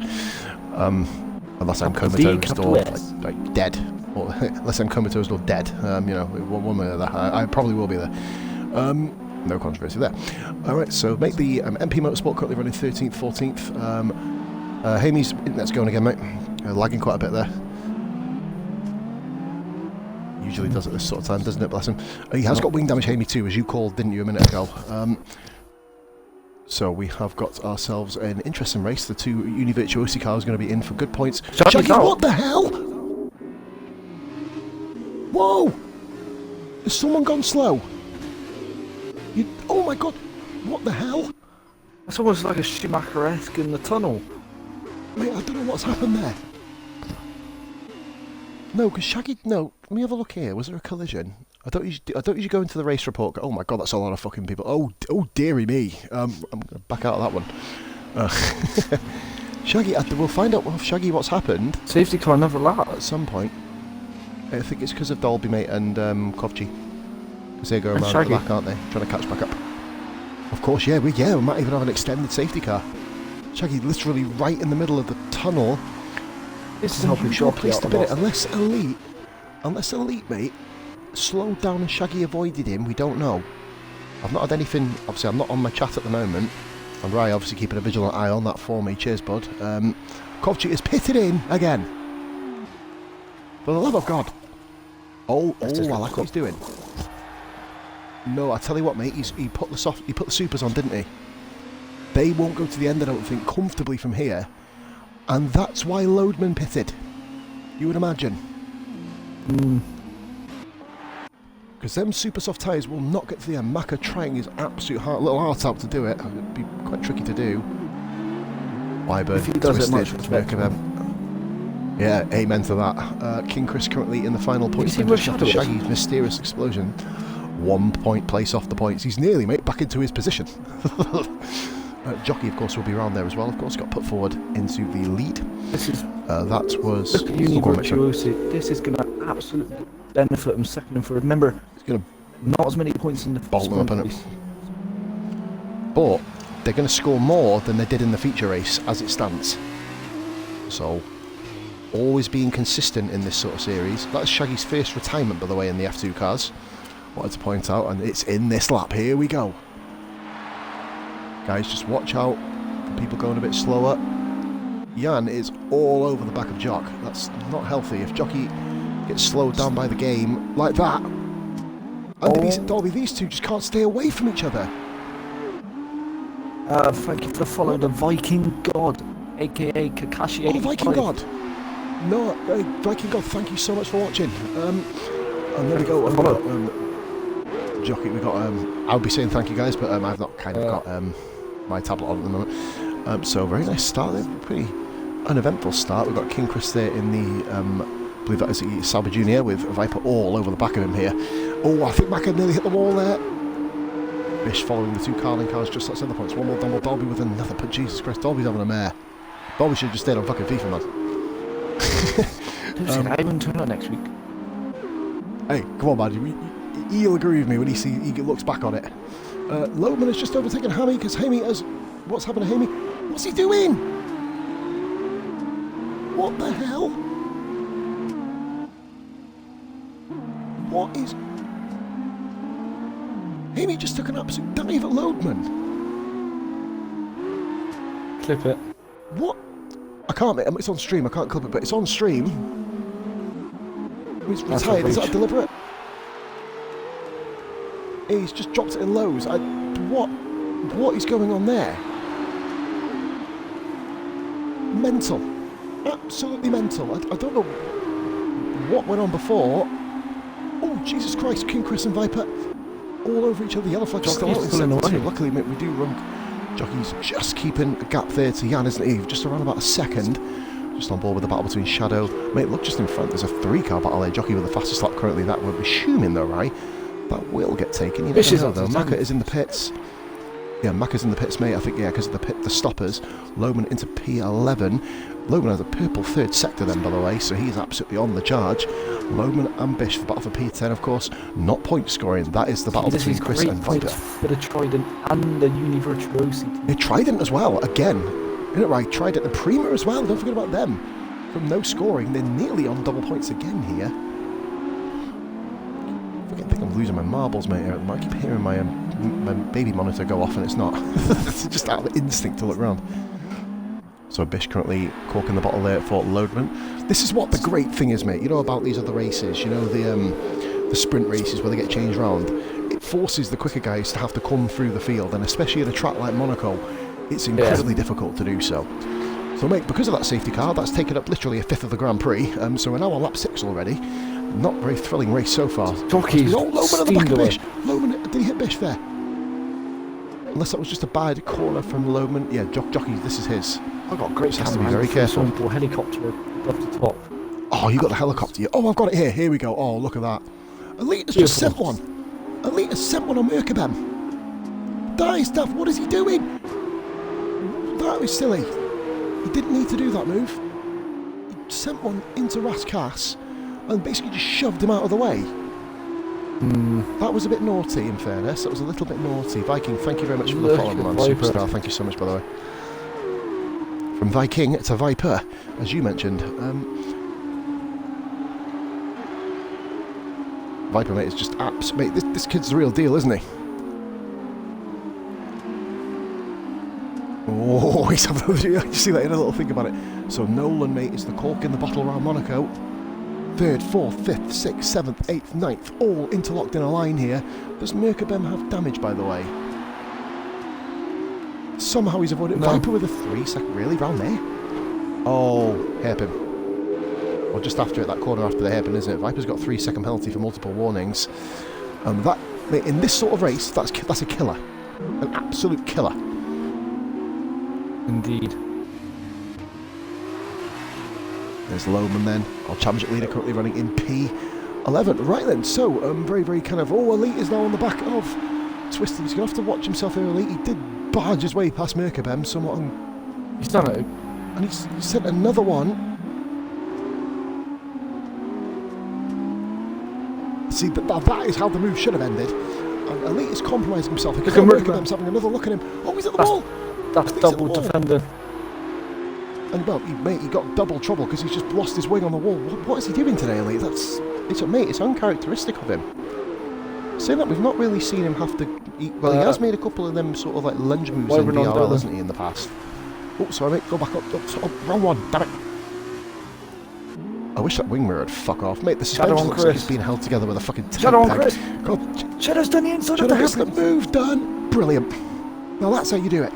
Unless I'm comatose or like dead. Or unless I'm comatose or dead. You know, one way or the other. I probably will be there. No controversy there. Alright, so make the MP Motorsport currently running 13th, 14th. Hamey's internet's going again, mate. Lagging quite a bit there. Usually does at this sort of time, doesn't it? Bless him. He has got wing damage, Hamey, too, as you called, didn't you, a minute ago? So we have got ourselves an interesting race. The two Uni Virtuosi cars are going to be in for good points. Shaggy, what the hell? Whoa! Has someone gone slow? Oh my god! What the hell? That's almost like a Schumacher-esque in the tunnel. Mate, I don't know what's happened there. No, because Shaggy... No, let me have a look here. Was there a collision? I don't usually go into the race report. Oh my god, that's a lot of fucking people. Oh dearie me. I'm going to back out of that one. Shaggy, we'll find out with Shaggy what's happened. Safety car never lap. At some point. I think it's because of Dolby, mate, and Kovchi. Because they're going around the back, aren't they? Trying to catch back up. Of course, yeah, we might even have an extended safety car. Shaggy literally right in the middle of the tunnel. This is helping Shaggy out a lot. Unless Elite, mate, slowed down and Shaggy avoided him, we don't know. I've not had anything, obviously I'm not on my chat at the moment. And Rai obviously keeping a vigilant eye on that for me, cheers bud. Kovchi is pitted in again. For the love of God. Oh, I like what he's doing. No, I tell you what, mate, he put the supers on, didn't he? They won't go to the end, I don't think, comfortably from here. And that's why Loadman pitted. You would imagine. Because them super soft tyres will not get to the end. Maka trying his absolute little heart out to do it. It'd be quite tricky to do. Wyburn, if he does it much yeah, amen to that. King Chris currently in the final points after Shaggy's mysterious explosion. 1 point place off the points. He's nearly made back into his position. Jockey, of course, will be around there as well. Of course, got put forward into the lead. This is that was Uni Virtuosi. This is going to absolutely benefit him second and third. Remember, it's going to not as many points in the bolt them up in it. But they're going to score more than they did in the feature race as it stands. So, always being consistent in this sort of series. That's Shaggy's first retirement, by the way, in the F2 cars. Wanted to point out, and it's in this lap. Here we go. Guys, just watch out for people going a bit slower. Jan is all over the back of Jock. That's not healthy. If Jockey gets slowed down by the game like that, and Dolby, these two just can't stay away from each other. Thank you for following the Viking God, aka Kakashi. Oh, Viking God! No, Viking God, thank you so much for watching. And there we go. Jockey, we got. I would be saying thank you guys, but I've not kind of got my tablet on at the moment. So very nice start there, pretty uneventful start. We've got King Chris there in the, I believe that is Sauber Junior with Viper all over the back of him here. Oh, I think Macca nearly hit the wall there. Bish following the two Carling cars just outside the points. One more Donald Dolby with another, but Jesus Christ, Dolby's having a mare. Dolby should have just stayed on fucking FIFA, man. I even turn on next week. Hey, come on, man. He'll agree with me when he looks back on it. Loman has just overtaken Hammy because Hammy has... What's happened to Hammy? What's he doing? What the hell? What is... Hammy just took an absolute dive at Loadman. Clip it. What? I can't, it's on stream, I can't clip it, but it's on stream. He's retired, is that deliberate? He's just dropped it in lows. What is going on there? Mental. Absolutely mental. I don't know what went on before. Oh, Jesus Christ, King Chris and Viper all over each other. Yellow flag's still out. Luckily, we do run. Jockey's just keeping a gap there to Jan, isn't he? Just around about a second. Just on board with the battle between Shadow. Mate, look just in front. There's a 3-car battle there. Jockey with the fastest lap currently. That we're assuming though, right? That will get taken. You never know though. Macca is in the pits. Yeah, Macca's in the pits, mate. I think, yeah, because of the stoppers. Loman into P11. Loman has a purple third sector then, by the way, so he's absolutely on the charge. Loman and Bish for battle for P10, of course. Not point scoring. That is the battle between Chris and Viper. For the Trident and the Univirtuosi. Yeah, Trident as well, again. Isn't it right? Trident and Prima as well. Don't forget about them. From no scoring, they're nearly on double points again here. I think I'm losing my marbles, mate. I keep hearing my baby monitor go off, and it's not. It's just out of instinct to look round. So Bish currently corking the bottle there for Loadman. This is what the great thing is, mate. You know about these other races. You know the sprint races where they get changed round. It forces the quicker guys to have to come through the field, and especially at a track like Monaco, it's incredibly difficult to do so. So, mate, because of that safety car, that's taken up literally a fifth of the Grand Prix. So we're now on lap 6 already. Not very thrilling race so far. Jockey's Loman at the back of Bish. Loman, did he hit Bish there? Unless that was just a bad corner from Loman. Yeah, Jockey, this is his. I've got a great has to be very careful. Helicopter above the top. Oh, you got the helicopter. Oh, I've got it here. Here we go. Oh, look at that. Elite has just sent one. Elite has sent one on Merkabem. That is daft. What is he doing? That was silly. He didn't need to do that move. He sent one into Raskas and basically just shoved him out of the way. That was a bit naughty, in fairness. That was a little bit naughty. Viking, thank you very much for the follow, man. Superstar, thank you so much, by the way. From Viking to Viper, as you mentioned. Viper, mate, is just mate, this kid's the real deal, isn't he? Oh, he's having you see that in a little thing about it. So Nolan, mate, is the cork in the bottle around Monaco. 3rd, 4th, 5th, 6th, 7th, 8th, 9th, all interlocked in a line here. Does Merkabem have damage, by the way? Somehow he's avoided. No. Viper with a 3-second, really, round there? Oh, hairpin. Or just after it, that corner after the hairpin, isn't it? Viper's got 3-second penalty for multiple warnings. That, mate, in this sort of race, that's a killer. An absolute killer. Indeed. There's Loman then, our championship leader currently running in P11. Right then, so very, very kind of... Oh, Elite is now on the back of Twisted. He's going to have to watch himself here, Elite. He did barge his way past Merkabem somewhat. He's done it. And he's sent another one. See, that is how the move should have ended. And Elite is compromising himself. Because Merkabem's having another look at him. Oh, he's at the wall. That's double defender. And well, mate, he got double trouble because he's just lost his wing on the wall. What is he doing today, Ellie? It's uncharacteristic of him. Saying that, we've not really seen him have to... he has made a couple of them sort of like lunge moves in DRL, hasn't he, in the past? Oh, sorry, mate, go back up. Oh, wrong one, damn it. I wish that wing mirror would fuck off. Mate, the suspension looks like it's being held together with a fucking tent Shadow on peg. Chris! God. Shadow's done the inside Shadow of the gets the house! move done! Brilliant. Now that's how you do it.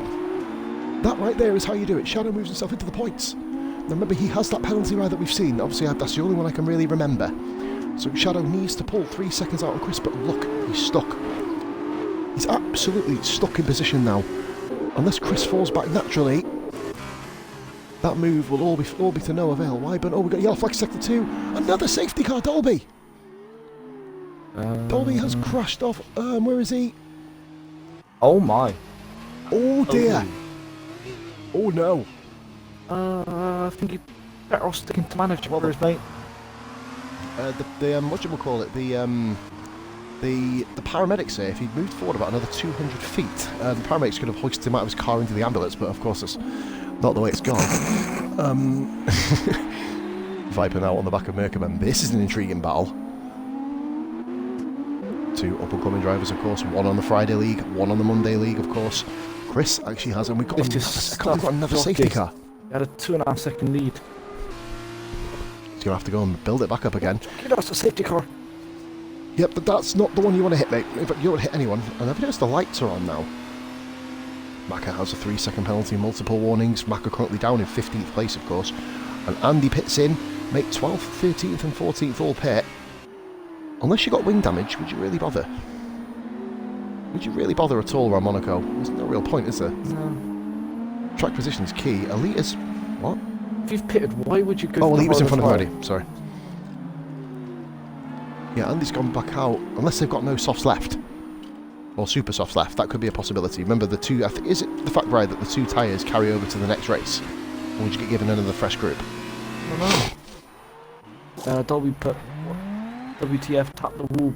That right there is how you do it. Shadow moves himself into the points. Now remember, he has that penalty ride that we've seen. Obviously, that's the only one I can really remember. So Shadow needs to pull 3 seconds out on Chris, but look, he's stuck. He's absolutely stuck in position now. Unless Chris falls back naturally, that move will all be to no avail. Why? But we've got yellow flag sector 2. Another safety car, Dolby. Dolby has crashed off. Where is he? Oh my. Oh dear. Oh no. I think you better off sticking to manager, mate. The paramedics say if he'd moved forward about another 200 feet, the paramedics could have hoisted him out of his car into the ambulance, but of course that's not the way it's gone. Viper now on the back of Merkerman. This is an intriguing battle. 2 up-and-coming drivers, of course. 1 on the Friday League, 1 on the Monday League, of course. Chris actually has, and we've got another safety car. He had a 2.5 second lead. He's going to have to go and build it back up again. Get us a safety car. Yep, but that's not the one you want to hit, mate. In fact, you don't want to hit anyone. And I've noticed the lights are on now. Maka has a 3-second penalty, multiple warnings. Maka currently down in 15th place, of course. And Andy pits in. Mate, 12th, 13th and 14th all pit. Unless you got wing damage, would you really bother? Would you really bother at all around Monaco? There's no real point, is there? No. Track position's key. Elite is... what? If you've pitted, why would you go... Oh, Elite was in front of him already. Sorry. Yeah, Andy's gone back out. Unless they've got no softs left. Or super softs left. That could be a possibility. Remember the two... is it the fact, right, that the 2 tyres carry over to the next race? Or would you get given another fresh group? I don't know. Dolby put... WTF, tap the wall,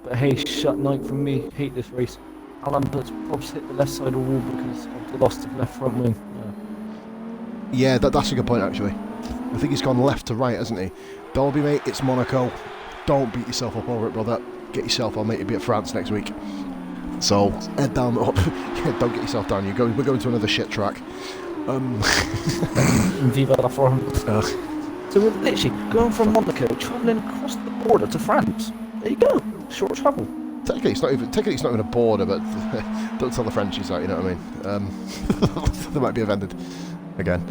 but hey, shut night from me, hate this race. Alan puts Probs hit the left side of the wall because of the loss of left front wing. Yeah, that's a good point actually. I think he's gone left to right, hasn't he? Dolby, mate, it's Monaco. Don't beat yourself up over it, brother. Get yourself on, mate. You'll be at France next week. So, head down, up. Yeah, don't get yourself down. We're going to another shit track. Viva la France. So we're literally going from Monaco, travelling across the border to France. There you go, short travel. Technically, it's not even a border, but don't tell the Frenchies that. You know what I mean? They might be offended again.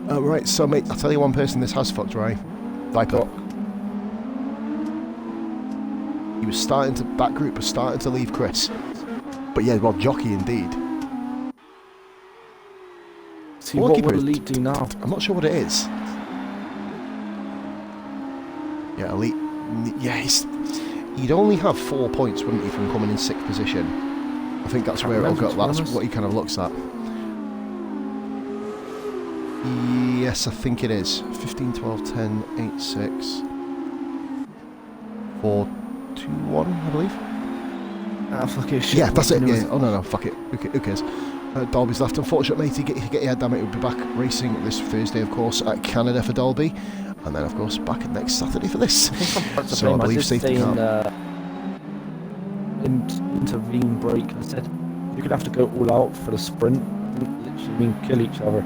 Right, so mate, I'll tell you one person this has fucked, right? Viper. He was starting to... that group was starting to leave Chris. But yeah, well, jockey indeed. See, what will Elite do now? I'm not sure what it is. Yeah, Elite... yeah, he'd only have 4 points, wouldn't he, from coming in 6th position. I think that's where it'll go. That's what he kind of looks at. Yes, I think it is. 15, 12, 10, 8, 6... 4, 2, 1, I believe. Fuck it. Yeah, that's it. Yeah. Oh no, fuck it. Who cares? Dolby's left. Unfortunate, matey. Get your head down, mate. We'll be back racing this Thursday, of course, at Canada for Dolby, and then, of course, back next Saturday for this. So I believe safety car. Intervene break. I said you're gonna have to go all out for the sprint. Literally mean kill each other.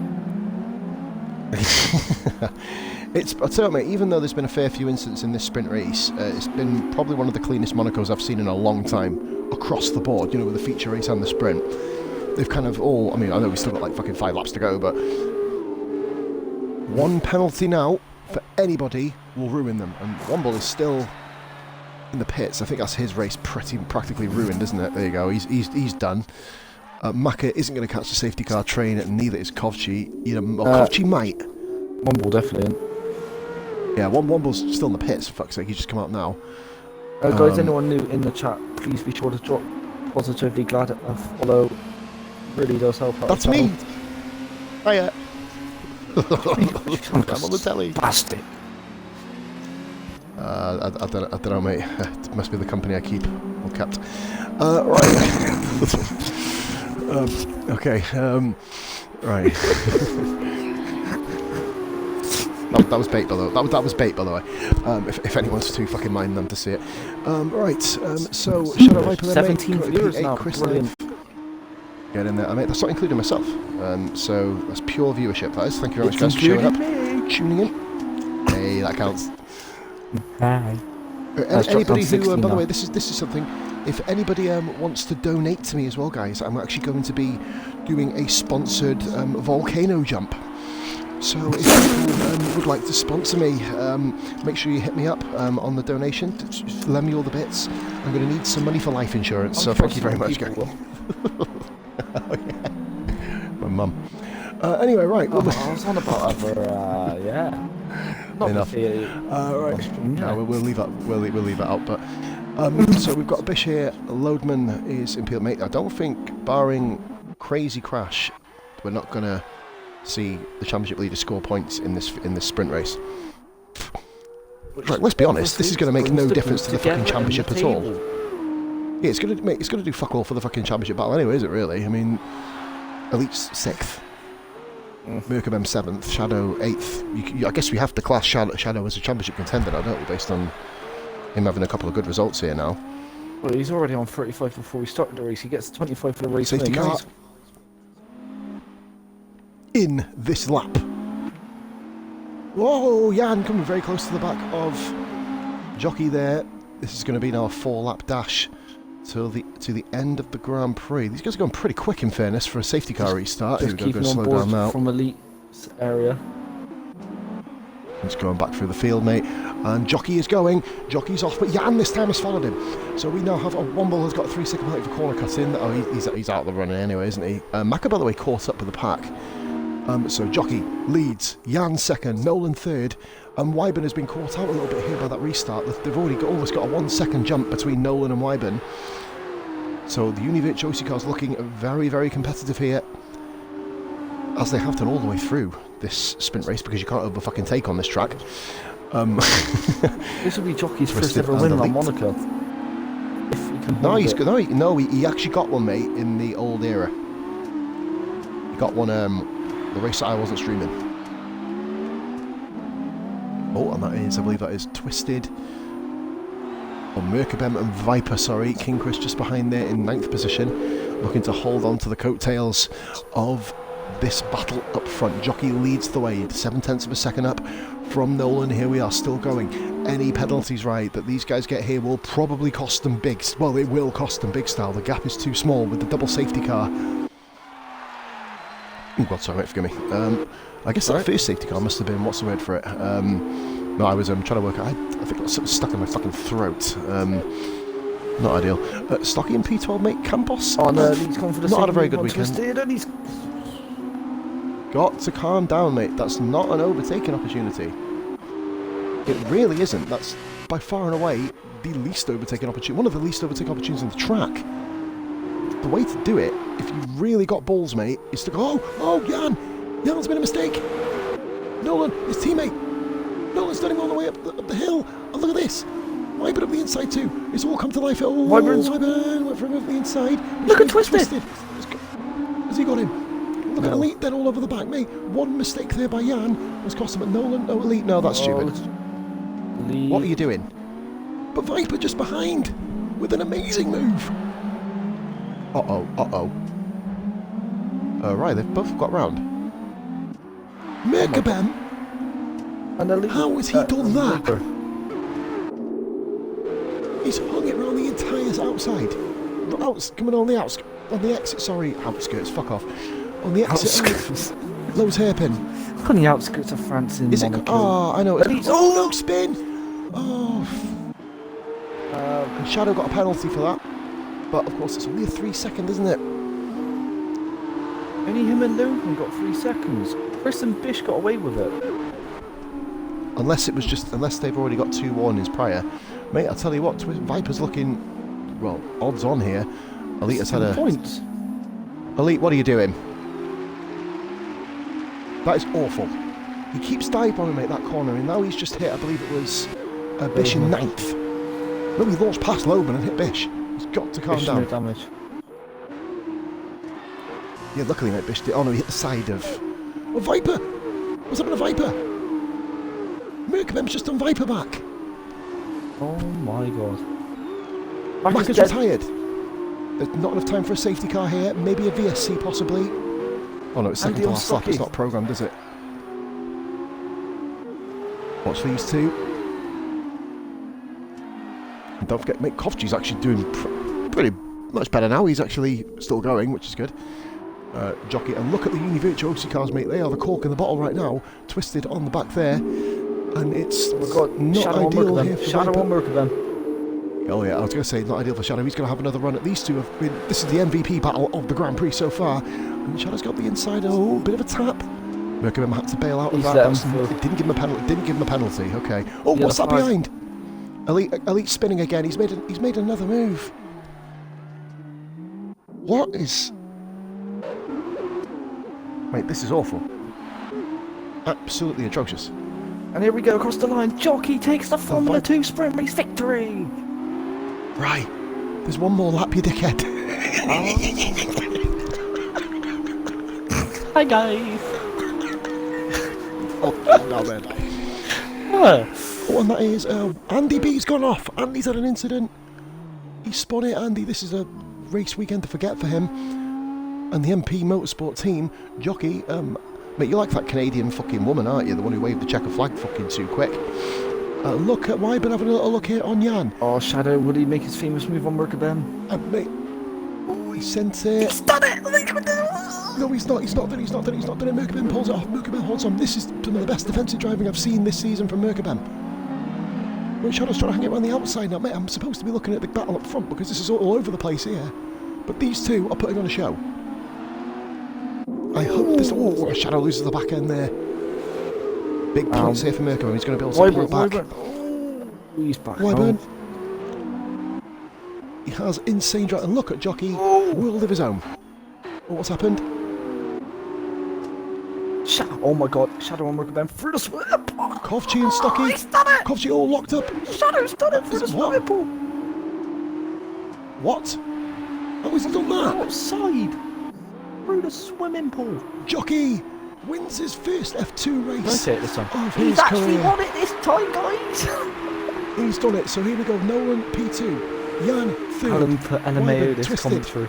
I'll tell you, mate, even though there's been a fair few incidents in this sprint race, it's been probably one of the cleanest Monacos I've seen in a long time, across the board, you know, with the feature race and the sprint. They've kind of all, I mean, I know we've still got like fucking 5 laps to go, but 1 penalty now for anybody will ruin them, and Womble is still in the pits. I think that's his race practically ruined, isn't it? There you go, he's done. Maka isn't going to catch the safety car train, and neither is Kovchi. You know, Kovchi might. Womble definitely. Yeah, Womble's still in the pits, for fuck's sake, he's just come out now. Guys, anyone new in the chat, please be sure to drop positively glad at a follow. Really does help out. That's me! Hiya! I'm on the telly. Bastard. I don't know, mate. It must be the company I keep. Or kept. Right. Okay, right. That was bait, by the way. That was bait, by the way. If anyone's too fucking mind them to see it. Right. So Shadow Viper, 17 viewers now. Chris Brilliant. Get in there, mate. That's not including myself. So that's pure viewership. That is. Thank you very much, guys, for showing up, tuning in. Hey, that counts. Hi. Anybody who, by the way, this is something. If anybody wants to donate to me as well, guys, I'm actually going to be doing a sponsored volcano jump. So if people would like to sponsor me, make sure you hit me up on the donation. Just lend me all the bits. I'm going to need some money for life insurance, so thank you very much, guys. Oh, yeah. My mum. Anyway, right. I was on about other, yeah. Not enough. Right. No, we'll leave that. We'll leave that out. But so we've got a bish here. Loadman is impaled, mate. I don't think, barring crazy crash, we're not gonna see the championship leader score points in this sprint race. Right. Let's be honest. This is going to make no difference to the fucking championship at all. Yeah, it's going to do fuck all for the fucking championship battle anyway, is it? Really? I mean, Elite's 6th. Merkabem 7th, Shadow 8th. I guess we have to class Shadow as a championship contender now, don't we, based on him having a couple of good results here now. Well, he's already on 35 before he started the race. He gets 25 for the race. Safety car in this lap. Whoa, Jan coming very close to the back of Jockey there. This is going to be now a 4-lap dash to the end of the Grand Prix. These guys are going pretty quick, in fairness, for a safety car restart. Just keeping on board from Elite's area. He's going back through the field, mate. And Jockey is going. Jockey's off, but Jan this time has followed him. So we now have Womble has got a 3-second penalty for corner cut in. Oh, he's out of the running anyway, isn't he? Maka, by the way, caught up with the pack. So Jockey leads, Jan 2nd, Nolan 3rd, and Wyburn has been caught out a little bit here by that restart. They've already almost got a 1-second jump between Nolan and Wyburn. So the Univirtuosi car's looking very, very competitive here, as they have done all the way through this sprint race, because you can't over-fucking take on this track. This will be Jockey's first ever win on Monaco. If he can he actually got one, mate, in the old era. He got one, the race that I wasn't streaming. Oh, and that is, I believe that is Twisted. Oh, Merkabem and Viper, sorry. King Chris just behind there in 9th position, looking to hold on to the coattails of this battle up front. Jockey leads the way, 7/10 of a second up from Nolan. Here we are, still going. Any penalties, right, that these guys get here will probably cost them big. Well, it will cost them big style. The gap is too small with the double safety car. Oh God, sorry, mate, forgive me. I guess that first safety car must have been, what's the word for it? No, I was trying to work out. I think it was something stuck in my fucking throat. Not ideal. Stocky and P12, mate. Campos. Oh no, he's gone for the not had a very good weekend. Twisted, and he's got to calm down, mate. That's not an overtaking opportunity. It really isn't. That's by far and away the least overtaking opportunity. One of the least overtaking opportunities on the track. The way to do it, if you really got balls, mate, is to go, oh, Jan's made a mistake. Nolan, his teammate. Nolan's done him all the way up the hill. And look at this. Wyburn up the inside too. It's all come to life. Oh, Wyburn went for him over the inside. Look at Twisted. Has he got him? Look at Elite then all over the back, mate. One mistake there by Jan has cost him a Nolan. No, Elite. No, that's stupid. Elite. What are you doing? But Viper just behind with an amazing move. Uh-oh. Right, they've both got round. Merkabem? How has he done that? He's hung it round the entire outside. Coming on the outskirts. On the exit, sorry, outskirts, fuck off. On the exit. Outskirts. Lowe's hairpin. On the outskirts of France in Monaco. Oh, I know. Oh, no, spin! Oh. And Shadow got a penalty for that. But, of course, it's only a 3-second, isn't it? Only him and Logan got 3 seconds. Chris and Bish got away with it. Unless they've already got 2 warnings prior. Mate, I'll tell you what, Viper's looking, well, odds on here. Elite has had a... points. Elite, what are you doing? That is awful. He keeps dive bombing, mate, that corner, and now he's just hit, I believe it was Bish in 9th. No, he launched past Loban and hit Bish. He's got to calm down. No damage. Yeah, luckily, mate, Bish did... Oh, no, he hit the side of... Oh, Viper! What's happened to Viper? Merkabem's just done Viper back. Oh my god. Mac is retired. There's not enough time for a safety car here. Maybe a VSC possibly. Oh no, it's second to last lap. It's not programmed, is it? Watch these two. And don't forget, mate, Kovci's actually doing pretty much better now. He's actually still going, which is good. Jockey, and look at the Uni Virtuosi cars, mate. They are the cork in the bottle right now. Twisted on the back there. And it's not ideal here for Shadow on Merkabem. Oh yeah, I was going to say, not ideal for Shadow. He's going to have another run at these two. This is the MVP battle of the Grand Prix so far. And Shadow's got the inside. Oh, bit of a tap. Merkabem had to bail out of that. It didn't give him a penalty. Didn't give him a penalty. Okay. Oh, what's that behind? Elite spinning again. He's made another move. What is? Mate, this is awful. Absolutely atrocious. And here we go across the line. Jockey takes the Formula 2 sprint race victory. Right. There's one more lap, you dickhead. Hi guys. Oh, now then. Oh, and that is Andy B's gone off. Andy's had an incident. He spun it, Andy. This is a race weekend to forget for him. And the MP Motorsport team, Jockey, mate, you're like that Canadian fucking woman, aren't you? The one who waved the checker flag fucking too quick. Look at Wyburn having a little look here on Jan. Oh, Shadow, would he make his famous move on Merkabem? Mate, oh, he sent it. He's done it! No, he's not done it. Merkabem pulls it off. Merkabem holds on. This is some of the best defensive driving I've seen this season from Merkabem. Wait, Shadow's trying to hang it around the outside now. Mate, I'm supposed to be looking at the battle up front because this is all over the place here. But these two are putting on a show. I hope this. Oh, Shadow loses the back end there. Big points here for Merkabem. He's going to be able to pull it back. Oh, he's back. Wyburn. He has insane drive. And look at Jockey. World of his own. Oh, what's happened? Oh my god. Shadow on Merkabem through the swimming pool. Kovci and Stocky. Oh, he's done it. Kovci all locked up. Shadow's done it through the swimming pool. What? How has he done that? Outside. Through the swimming pool. Jockey wins his first F2 race. That's it this time. He's actually won it this time, guys. He's done it. So here we go. Nolan P2, Jan third. Alan put LMAO this twisted. commentary.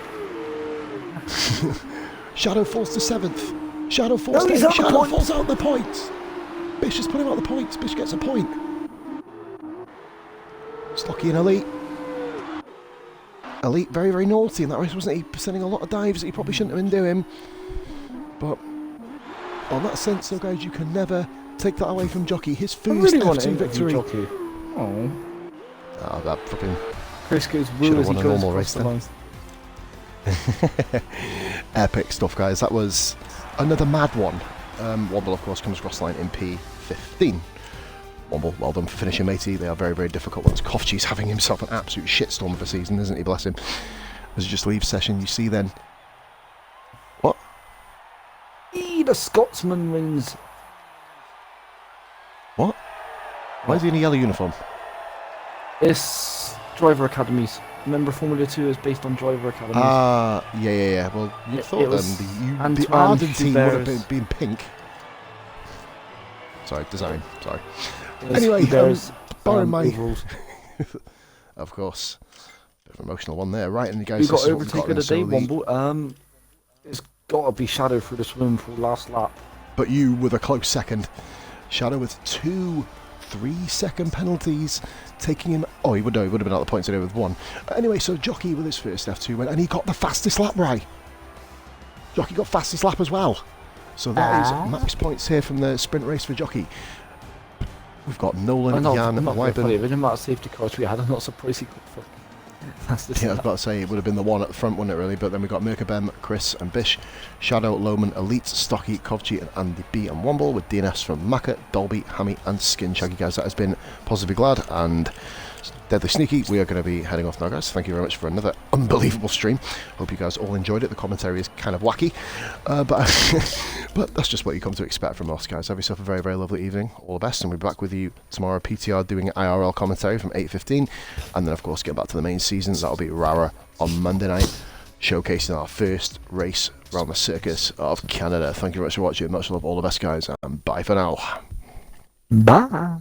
Shadow falls to 7th. Shadow falls to 8th. Shadow falls out the points. Bish has put him out the points. Bish gets a point. Stocky and Elite. Elite very, very naughty in that race, wasn't he? Sending a lot of dives that he probably shouldn't have been doing. But on that sense, though, guys, you can never take that away from Jockey. His first F2 victory. Oh, that fucking Chris goes should woo have as he won a goes normal across race the line. Epic stuff, guys. That was another mad one. Womble, of course, comes across the line in P15. Womble, well done for finishing, matey. They are very, very difficult ones. Kovci's having himself an absolute shitstorm of a season, isn't he? Bless him. As he just leaves session, you see then. What? The Scotsman wins. What? Why is he in a yellow uniform? It's driver academies. Remember, Formula 2 is based on driver academies. Yeah. Well, you'd thought then the Antoine Arden team would have Hubert's. been pink. Sorry, design. Sorry. There's Anyway, Hubert's, my overalls. of course, bit of an emotional one there, right? And you guys, Who got this is what we've overtaken got today, then, so Womble? It's got to be Shadow through the swimming pool last lap. but you with a close second. Shadow with 2 3-second penalties, taking him. Oh, he would have been out the points today with 1. Anyway, so Jockey with his first F2 win, and he got the fastest lap right. Jockey got fastest lap as well. So that is max points here from the sprint race for Jockey. We've got Nolan, Jan, and Wyburn. With the amount of safety cars we had, I'm not surprised he got fucking fastest Yeah, I was lap. about to say it would have been the one at the front, wouldn't it, really? But then we've got Merkabem, Chris, and Bish, Shadow, Lohman, Elite, Stocky, Kovci, and Andy B and Womble, with DNS from Macca, Dolby, Hammy, and Skin Shaggy, guys. That has been Positively Glad and Deadly Sneaky. We are going to be heading off now, guys. Thank you very much for another unbelievable stream. Hope you guys all enjoyed it. The commentary is kind of wacky, but that's just what you come to expect from us, guys. Have yourself a very, very lovely evening. All the best, and we'll be back with you tomorrow. PTR doing IRL commentary from 8:15, and then of course get back to the main seasons. That'll be Rara on Monday night, showcasing our first race around the circus of Canada. Thank you very much for watching. Much love, all the best, guys, and bye for now. Bye.